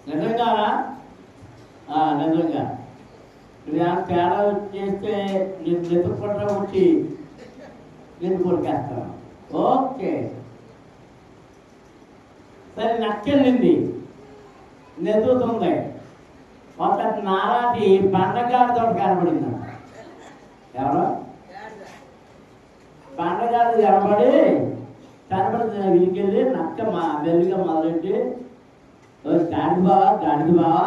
నిజంగానా? నిజంగా నువ్వు తేడా చేస్తే నేను వెతుక్కుంటా వచ్చి నేను కొరికేస్తాను. ఓకే సరే, నక్కెళ్ళింది, నెతుకుతుంది. ఒక నాలాంటి బండగాడితో కనబడింది. ఎవరో బండగాడి కనబడి వీకెళ్ళి నక్క మెల్లిగా మొదలెట్టి, గాడికి బావా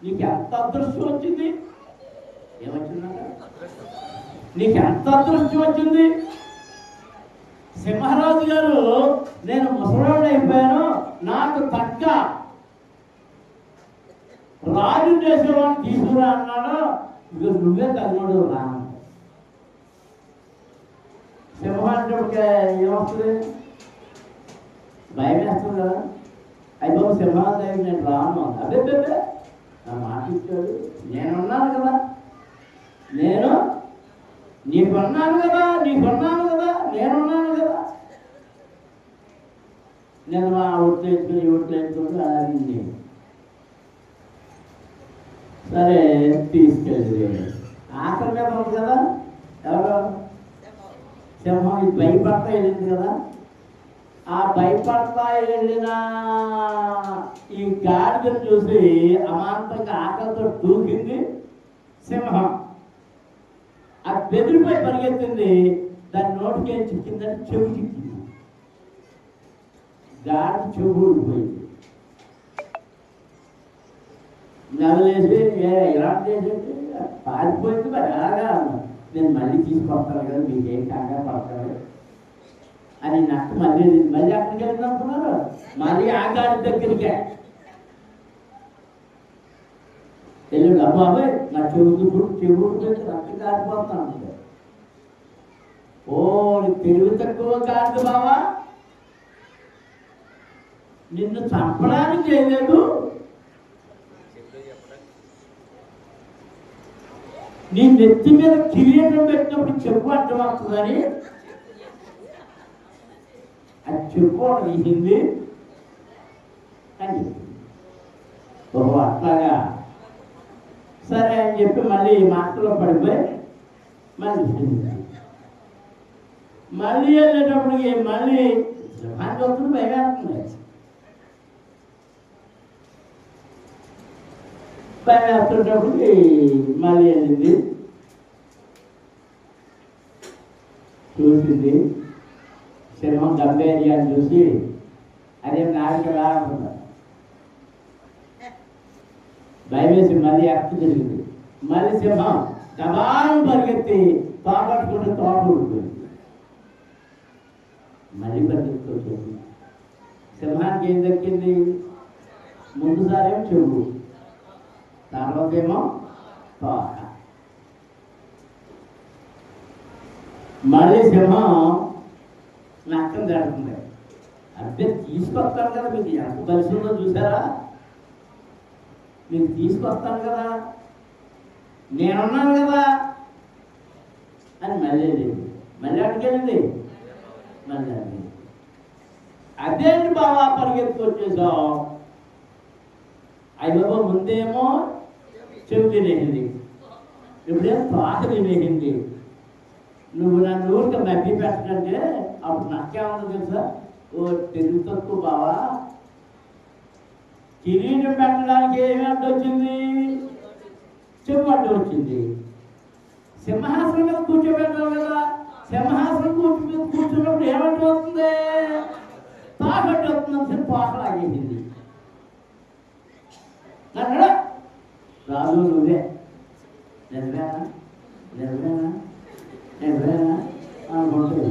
నీకు ఎంత అదృష్టం వచ్చింది? ఏమొచ్చిందంట? నీకు ఎంత అదృష్టం వచ్చింది? సింహరాజు గారు నేను ముసలాడు అయిపోయాను, నాకు తగ్గ రాజు చేసేవాడిని తీసుకురా అన్నాడు. ఇక నువ్వే తగినోడు రా. సింహం అంటే ఏమొస్తుంది? భయం వేస్తుంది కదా. అయిపో సింహాలు దగ్గర నేను రాను. అదే నా మాట ఇచ్చాడు, నేనున్నాను కదా, నేను నీకున్నాను కదా, నేనున్నాను కదా. నేను మా ఒట్లేసుకుని ఆగింది. సరే తీసుకెళ్ళి ఆకలి మీద ఉంది కదా, ఎవరో సింహం ఇది భయపడతా వెళ్ళింది కదా. ఆ భయపడతా వెళ్ళిన ఈ గాడిదను చూసి అమాంతంగా ఆకలితో దూకింది సింహం. అది బెదిరిపోయి పరిగెత్తింది. దాని నోటికి ఏం చిక్కిందని చెవి చిక్కింది. గాడి చెవుడిపోయింది. నెలలేసి ఇలా చేసేసి పారిపోయింది. మరి అలాగా నేను మళ్ళీ తీసుకొస్తాను కదా, మీకేం కంగారు పడతాను అని నక్క మళ్ళీ మళ్ళీ అక్కడికి వెళ్ళింది అనుకున్నారు. మళ్ళీ ఆ గాడి దగ్గరికే వెళ్ళాడు. అబ్బాబాయ్ నా చెవుడు పెట్టి రక్త కారిపోతాను. ఓ తెలివి తక్కువ కాదు బావా, నిన్ను చంపడానికి చేయలేదు, నీ నెత్తి మీద కిరీటం పెట్టినప్పుడు చెప్పు అర్థం వస్తుందని అది చెప్పు తీసింది అని. ఓహో అట్లాగా సరే అని చెప్పి మళ్ళీ మాటలో పడిపోయి మళ్ళీ వెళ్ళేటప్పటికి మళ్ళీ సింహాన్ని భయమేస్తుంది. భయమేస్తున్నప్పటికి మళ్ళీ వెళ్ళింది, చూసింది. సింహం గంభీర్యాన్ని చూసి అదే నాలుగు రాకుండా భయమేసి మళ్ళీ అక్కి జరిగింది. మళ్ళీ సింహం గబాను పరిగెత్తి తోపట్టుకుంటే తోట ఊడిపోయింది. మళ్ళీ పరిగెత్తుకొచ్చింది. సింహానికి ఏం దక్కింది? ముందుసారేమో చెవు, తర్వాత ఏమో తోక. మళ్ళీ సింహం నక్కం దాడుతుంది. అంటే తీసుకొస్తాను కదా, మీకు ఎంత పరిస్థితుందో చూసారా, మీకు తీసుకొస్తాను కదా, నేనున్నాను కదా అని మళ్ళీ వెళ్ళింది. మళ్ళీ అక్కడికెళ్ళింది. మళ్ళీ అదేంటి బాబా పరిగెత్తుకొచ్చేసావు? అయ్యో ముందేమో చెవి తినేసింది, ఇప్పుడేమో తోక తినేసింది. నువ్వు నన్ను ఊరికి నవ్వి పెట్టంటే అప్పుడు నాకేమన్నా తెలుసా? ఓ తెలుగు తక్కువ బావా, కిరీటం పెట్టడానికి ఏమి అడ్డు వచ్చింది? చెప్పు అడ్డు వచ్చింది. సింహాసనం మీద కూర్చోబెట్టాలి కదా, సింహాసనం కూర్చున్నప్పుడు ఏమంటూ వస్తుంది? తాకట్టు వస్తుంది. తోకలు ఆగేసింది. అన్నాడా రాజు నువ్వే నిజమేనా నిజమేనా నిజమేనా అనుకుంటుంది.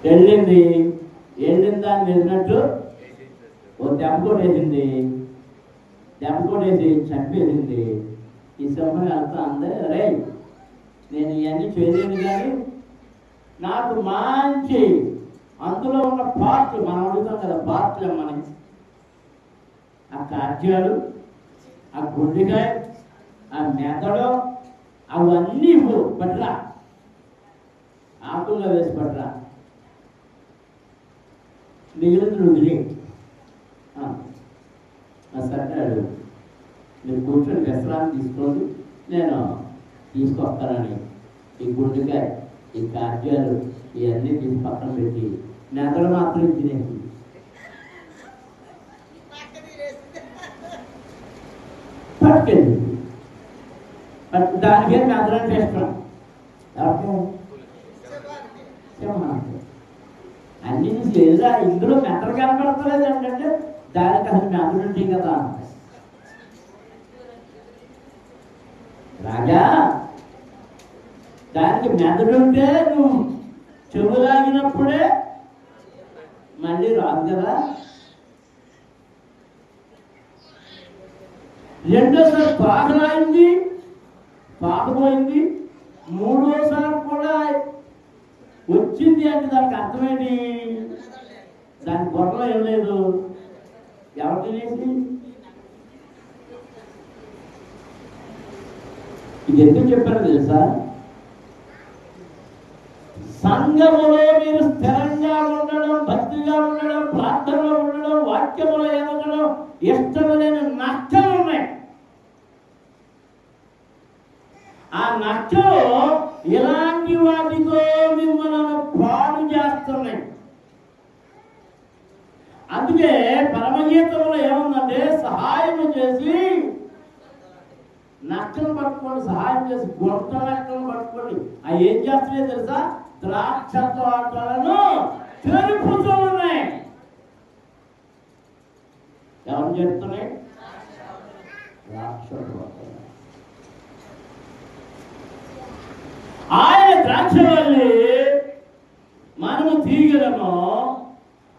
వెళ్ళింది దాన్ని వెళ్ళినట్టు ఓ దెబ్బ కొట్టేసింది. దెబ్బ కొట్టేసి చంపేసింది. ఈ సింహం వెళ్తా అందే, రే నేను ఇవన్నీ చేయలేను కానీ నాకు మంచి అందులో ఉన్న పార్ట్లు, మనం అడుగుతాం కదా పార్ట్లు ఇమ్మని, ఆ కార్యాలు, ఆ గుండెకాయ, ఆ మెదడు, అవన్నీ పట్రా, ఆకుల్లో వేసి పట్రా, మిగిలిన వదిలే సర్కారు మీరు కూర్చొని విశ్రాంతి తీసుకోండి, నేను తీసుకొస్తానని ఈ గుండెకాయ, ఈ కార్యాలు ఇవన్నీ తీసి పక్కన పెట్టి మెదడు మాత్రం తినేసి పట్టుకెళ్ళి దానికే మెదడు చేస్తున్నాం. అన్ని లేదా ఇందులో మెదడు కనపడతలేదు ఏంటంటే దానికి అసలు మెదడు ఉంటుంది కదా. రాజా దానికి మెదడు ఉంటే నువ్వు చెవులాగినప్పుడే మళ్ళీ రాదు కదా. రెండోసారి పాకలాగింది, పాకపోయింది, మూడోసారి కూడా వచ్చింది అంటే దానికి అర్థమేంటి? దాని గొడవలో ఏం లేదు. ఎవరు తినేసి ఇది ఎందుకు చెప్పారో తెలుసా? సంఘములో మీరు స్థిరంగా ఉండడం, భక్తిగా ఉండడం, ప్రార్థనలో ఉండడం, వాక్యములో ఎదగడం ఇష్టము లేని నష్టలు ఉన్నాయి. ఆ నష్టలు ఇలాంటి వాటితో మిమ్మల్ని పాడు చేస్తున్నాయి. అందుకే పరమగీతంలో ఏముందంటే సహాయం చేసి నష్టం పట్టుకోండి, సహాయం చేసి గొంత నష్టం పట్టుకోండి. అవి ఏం చేస్తున్నాయో తెలుసా? ద్రాక్ష తోటలను తెరుపుతూ ఉన్నాయి. ఎవరు చెప్తున్నాయి? ద్రాక్ష తోటలు. ఆయన ద్రాక్షవల్లి, మనము తీగలము.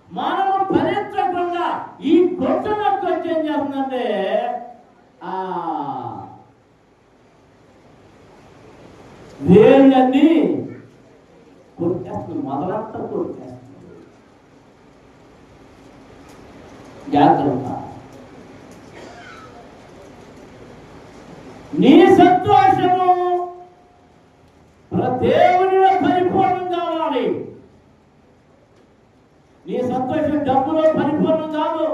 మనము పవిత్రంగా ఈ గొట్టలకు వచ్చి ఏం చేస్తుందంటే వేళ్ళన్నీ కొట్టేస్తుంది, మొదలంతా కొట్టేస్తుంది. జాగ్రత్త. నీ సంతోషము దేవునిలో పరిపూర్ణం కావాలి. నీ సంతోషం డబ్బులో పరిపూర్ణం కాదు.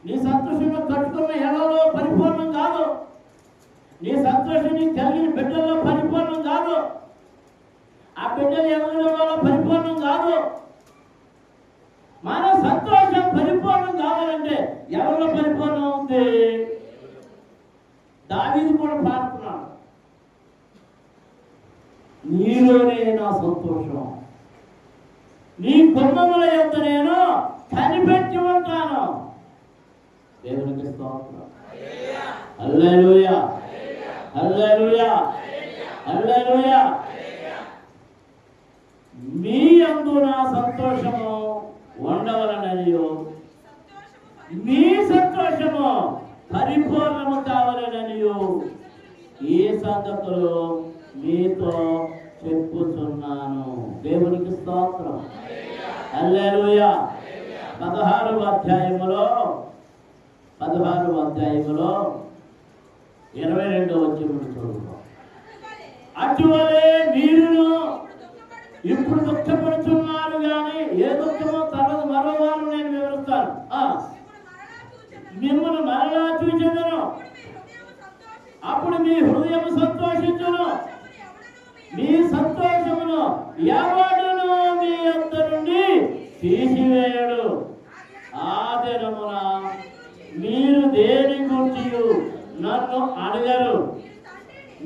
నీ సంతోషంలో కట్టుకున్న ఎడలో పరిపూర్ణం కాదు. నీ సంతోషం నీకు కలిగిన బిడ్డల్లో పరిపూర్ణం కాదు. ఆ బిడ్డలు ఎవరిలో పరిపూర్ణం కాదు. మన సంతోషం పరిపూర్ణం కావాలంటే ఎవరిలో పరిపూర్ణం ఉంది? దావీదు కూడా పాడుతున్నాడు, నీలోనే నా సంతోషం, నీ గుమ్మముల యొక్క నేను కనిపెట్టి ఉంటాను. దేవునికి స్తోత్రం. హల్లెలూయా, హల్లెలూయా, హల్లెలూయా. మీ యందు నా సంతోషము ఉండవలననియు, మీ సంతోషము పరిపూర్ణము కావాలననియు ఈ సంగతులు మీతో చెప్పుచున్నాను. దేవునికి స్తోత్రం. హల్లెలూయా. 16వ అధ్యాయములో 22వ వచనం చదువుతాం. అటువలే మీరును ఇప్పుడు దుఃఖపడుతున్నారు, కానీ ఏ దుఃఖమో తర్వాత మరో వారు నేను వివరిస్తాను. మిమ్మల్ని మరలా చూచెదను, అప్పుడు మీ హృదయం సంతోషించును, మీ సంతోషమును ఎవడును మీ యొద్ద నుండి తీసివేయడు. ఆ దినమున మీరు దేని గురించి నన్ను అడగరు.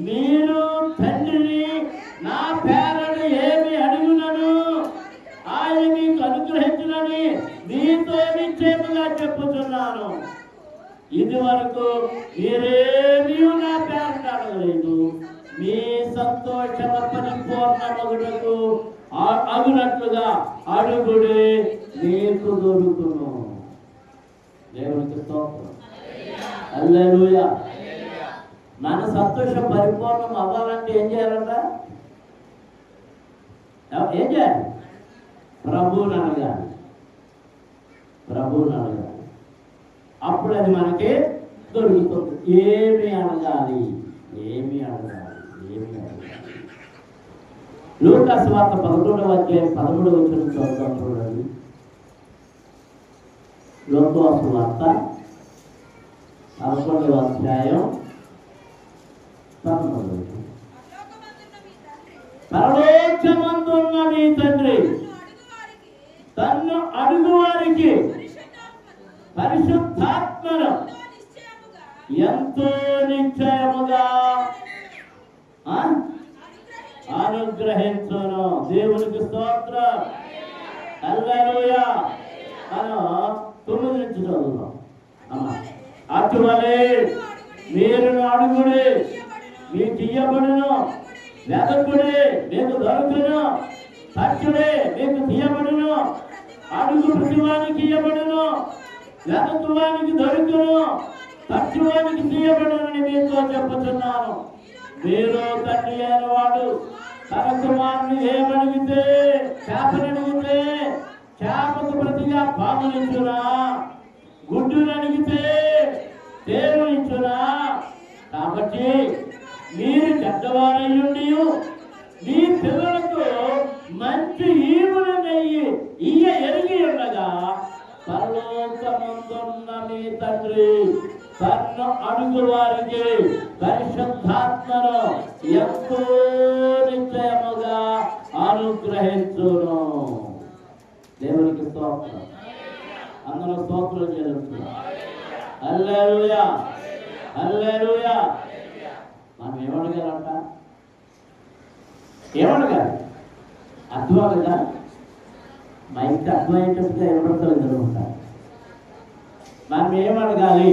మీరు తండ్రిని నా పేరను ఏమి అడుగునను ఆయన మీకు అనుగ్రహించునని మీతో నిశ్చయముగా చెప్పుచున్నాను. ఇది వరకు మీరేమీ నా పేరను అడగలేదు. మీ సంతోషమ పరిపూర్ణమగుటకు అగునట్లుగా అడుగుడే మీకు దొరుకును. దేవునికి స్తోత్రం. హల్లెలూయా. మన సంతోషం పరిపూర్ణం అవ్వాలంటే ఏం చేయాలంట? ఏం చేయాలి? ప్రభువుని అడగాలి, ప్రభువుని అడగాలి. అప్పుడు అది మనకి దొరుకుతుంది. ఏమి అడగాలి? ఏమి అడగాలి? ఏమి అడగాలి? లూకా సువార్త 11వ అధ్యాయం 13వ వచనం చదువుతాం చూడండి. లూకా సువార్త 11వ అధ్యాయం 13వ వచనం. పరలోకమందున్న మీ తండ్రి తన్ను అడుగు వారికి పరిశుద్ధాత్మను ఎంతో నిశ్చయముగా అనుగ్రహించును. దేవునికి స్తోత్రం. హల్లెలూయా. మనం 9 నుంచి చదువుతాం. అటువలే మీరు అడుగుడి, మీకు ఇయ్యబడును, వెదకుడి, మీకు దొరుకును, తట్టుడే, మీకు తీయబడును, అడుగు ప్రతివానికి ఇయ్యబడును, వెదకువానికి దొరుకును, తట్టువానికి తీయబడునని మీతో చెప్పుచున్నాను. మీరు తండ్రి అయిన వాడు తన కుమారుని ఏమడిగితే, చేపనడిగితే చేపకు ప్రతిగా పామునిచ్చునా, గుడ్డును అడిగితే తేలునిచ్చునా? కాబట్టి మీరు చెడ్డవారయ్యుండి మీ పిల్లలకు మంచి ఈవులను ఇయ్య ఎరిగి ఉండగా పరలోకమందున్న మీ తండ్రి తన్ను అడుగు వారికి పరిశుద్ధాత్మను ఎంతో నిశ్చయముగా అనుగ్రహించును. దేవునికి స్తోత్రం. అందరూ స్తోత్రం చేస్తున్నారు. హల్లెలూయా, హల్లెలూయా. మనం ఏమడగాలంట? ఏమడగాలి? అర్థమా కదా? మైక్ అర్థమయ్యేటట్టుగా ఎవరితో జరుగుతారు. మనం ఏమడగాలి?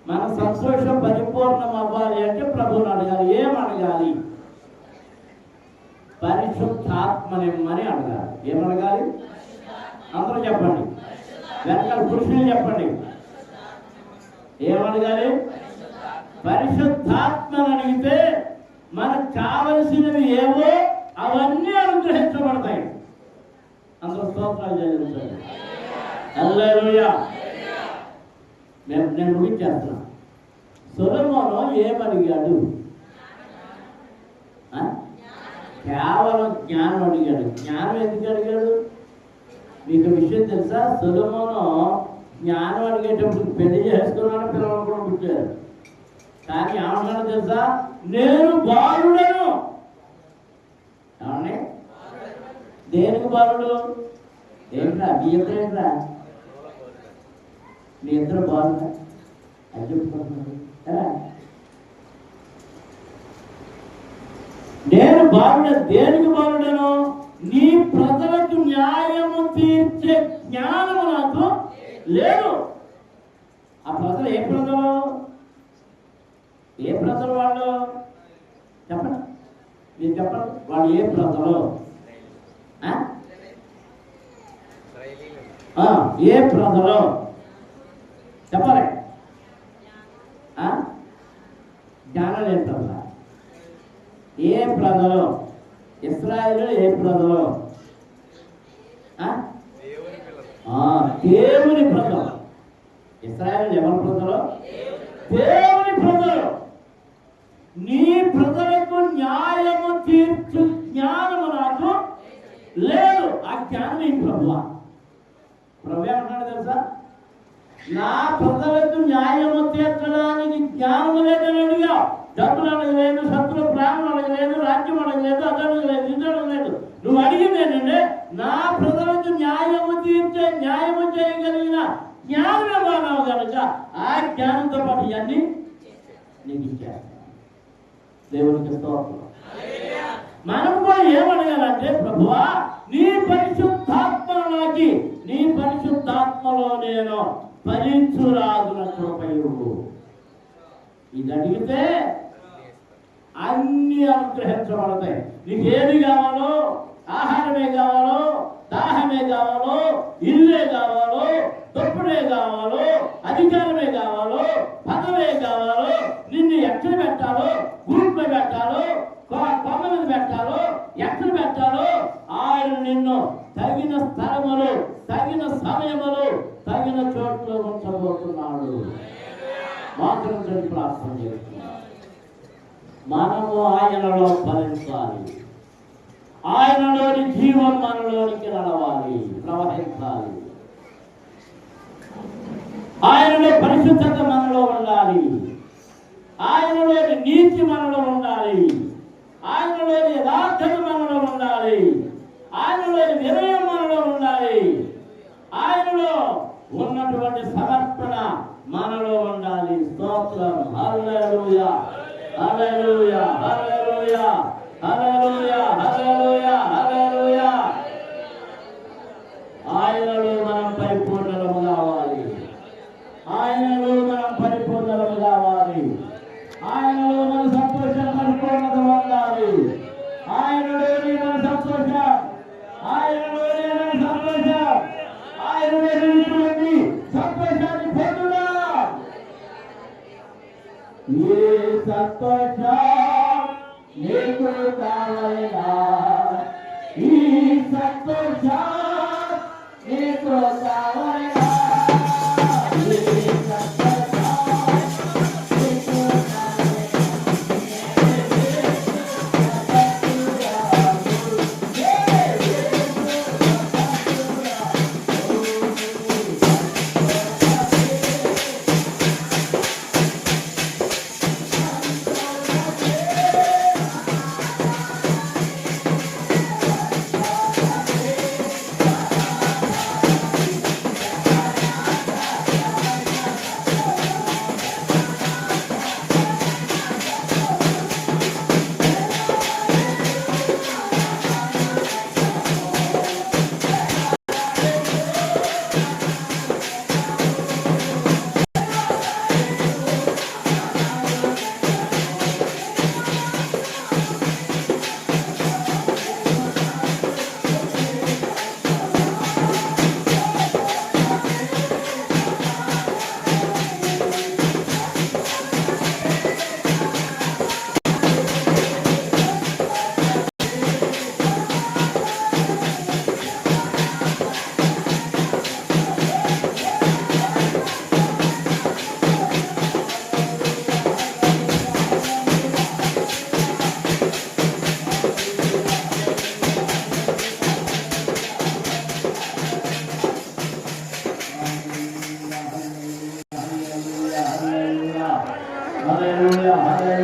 మన సంతోషం పరిపూర్ణం అవ్వాలి అంటే ప్రభువుని అడగాలి. ఏమడగాలి? పరిశుద్ధాత్మనిమ్మని అడగాలి. ఏమడగాలి? అందరూ చెప్పండి, వెనకాల పురుషులు చెప్పండి. ఏమడగాలి? పరిశుద్ధాత్మని అడిగితే మనకు కావలసినవి ఏవో అవన్నీ అనుగ్రహించబడతాయి. అందరూ స్తోత్రాలు చెల్లించండి. హల్లెలూయా. నేను ముగించేస్తున్నా. సొలొమోను ఏమడిగాడు? కేవలం జ్ఞానం అడిగాడు. జ్ఞానం ఎందుకు అడిగాడు? మీకు విషయం తెలుసా? సొలొమోను జ్ఞానం అడిగేటప్పుడు పెళ్లి చేసుకున్నాడు, పిల్లలు కూడా పుట్టారు. కానీ ఏమన్నాడు తెలుసా? నేను బాలుడను. ఏమన్నా? దేనికి బాలుడు? ఏంట్రా మీ ఇద్దరు? ఏంట్రా మీ ఇద్దరు బాలుడా? అది చెప్పుకుంటున్నాడు. నేను బాలుడ. దేనికి బాలుడను? నీ ప్రజలకు న్యాయము తీర్చే జ్ఞానము నాకు లేదు. ఆ ప్రజలు ఏ ప్రజలు? ఏ ప్రజలు వాళ్ళు? చెప్పండి, మీరు చెప్పండి. వాళ్ళు ఏ ప్రజలు? ఏ ప్రజలు చెప్పాలి? జ్ఞానం లేని ప్రజలు. ఏ ప్రజలు? ఇశ్రాయేలు ఏ ప్రజలు? దేవుని ప్రజలు. ఇశ్రాయేలు ఎవరి ప్రజలు? దేవుని ప్రజలు. నీ ప్రజలకు న్యాయము తీర్చు జ్ఞానము నాకు లేదు. ఆ జ్ఞానం ఈ ప్రభువా. ప్రభు ఏమంటాడు తెలుసా? నా ప్రజలకు న్యాయము తీర్చడానికి జ్ఞానం లేదని అడిగా. డబ్బులు అడగలేదు, శత్రువు ప్రాణం అడగలేదు, రాజ్యం అడగలేదు, అడగలేదు, ఇది అడగలేదు. నువ్వు అడిగింది ఏంటంటే నా ప్రజలకు న్యాయము తీర్చే, న్యాయము చేయగలిగిన జ్ఞానమే బాగావు కనుక ఆ జ్ఞానంతో పాటు ఇవన్నీ నీకు ఇచ్చారు. దేవునికి స్తోత్రం. మనం కూడా ఏమడగాలంటే, ప్రభువా నీ పరిశుద్ధాత్మలోకి, నీ పరిశుద్ధాత్మలో నేను ఫలించురాదున కృపయువు. ఇది అడిగితే అన్ని అనుగ్రహించబడతాయి. నీకు ఏది కావాలో, ఆహారమే కావాలో, దాహమే కావాలో, ఇల్లే కావాలో, తొప్పుడే కావాలో, అధికారమే కావాలో, పదవే కావాలో, నిన్ను ఎక్కడ పెట్టాలో, గ్రూప్లో పెట్టాలో, కొమ్మ మీద పెట్టాలో, ఎక్కడ పెట్టాలో ఆయన నిన్ను తగిన స్థలములు, తగిన సమయములు, తగిన చోట్ల ఉంచబోతున్నాడు. మాత్రం ప్రార్థన చేస్తున్నాడు. మనము ఆయనలో ఫలించాలి. ఆయనలోని జీవం మనలోనికి నడవాలి, ప్రవహించాలి. ఆయనలో పరిశుద్ధత మనలో ఉండాలి. ఆయనలోని నీతి మనలో ఉండాలి. ఆయనలోని యథార్థత మనలో ఉండాలి. ఆయనలోని వినయం మనలో ఉండాలి. ఆయనలో ఉన్నటువంటి సమర్పణ మనలో ఉండాలి. స్తోత్రం. హల్లెలూయా, హల్లెలూయా, హల్లెలూయా, హల్లెలూయా, హల్లెలూయా, హల్లెలూయా. ఆయనలో మనం పరిపూర్ణము కావాలి. ఆయనలో మనం పరిపూర్ణము కావాలి. ఆయనలో మన సంతోషం పరిపూర్ణత పొందాలి. ఆయనలోని మన సంతోషం, ఆయనలోని మన సంతోషం, ఆయనలోని సంతోషాన్ని పొందుదాం. ఏ సంతోషం నీకు కావాలా? ఈ సంతోషం నీకు కావాలా? హల్లెలూయా హల్లెలూయా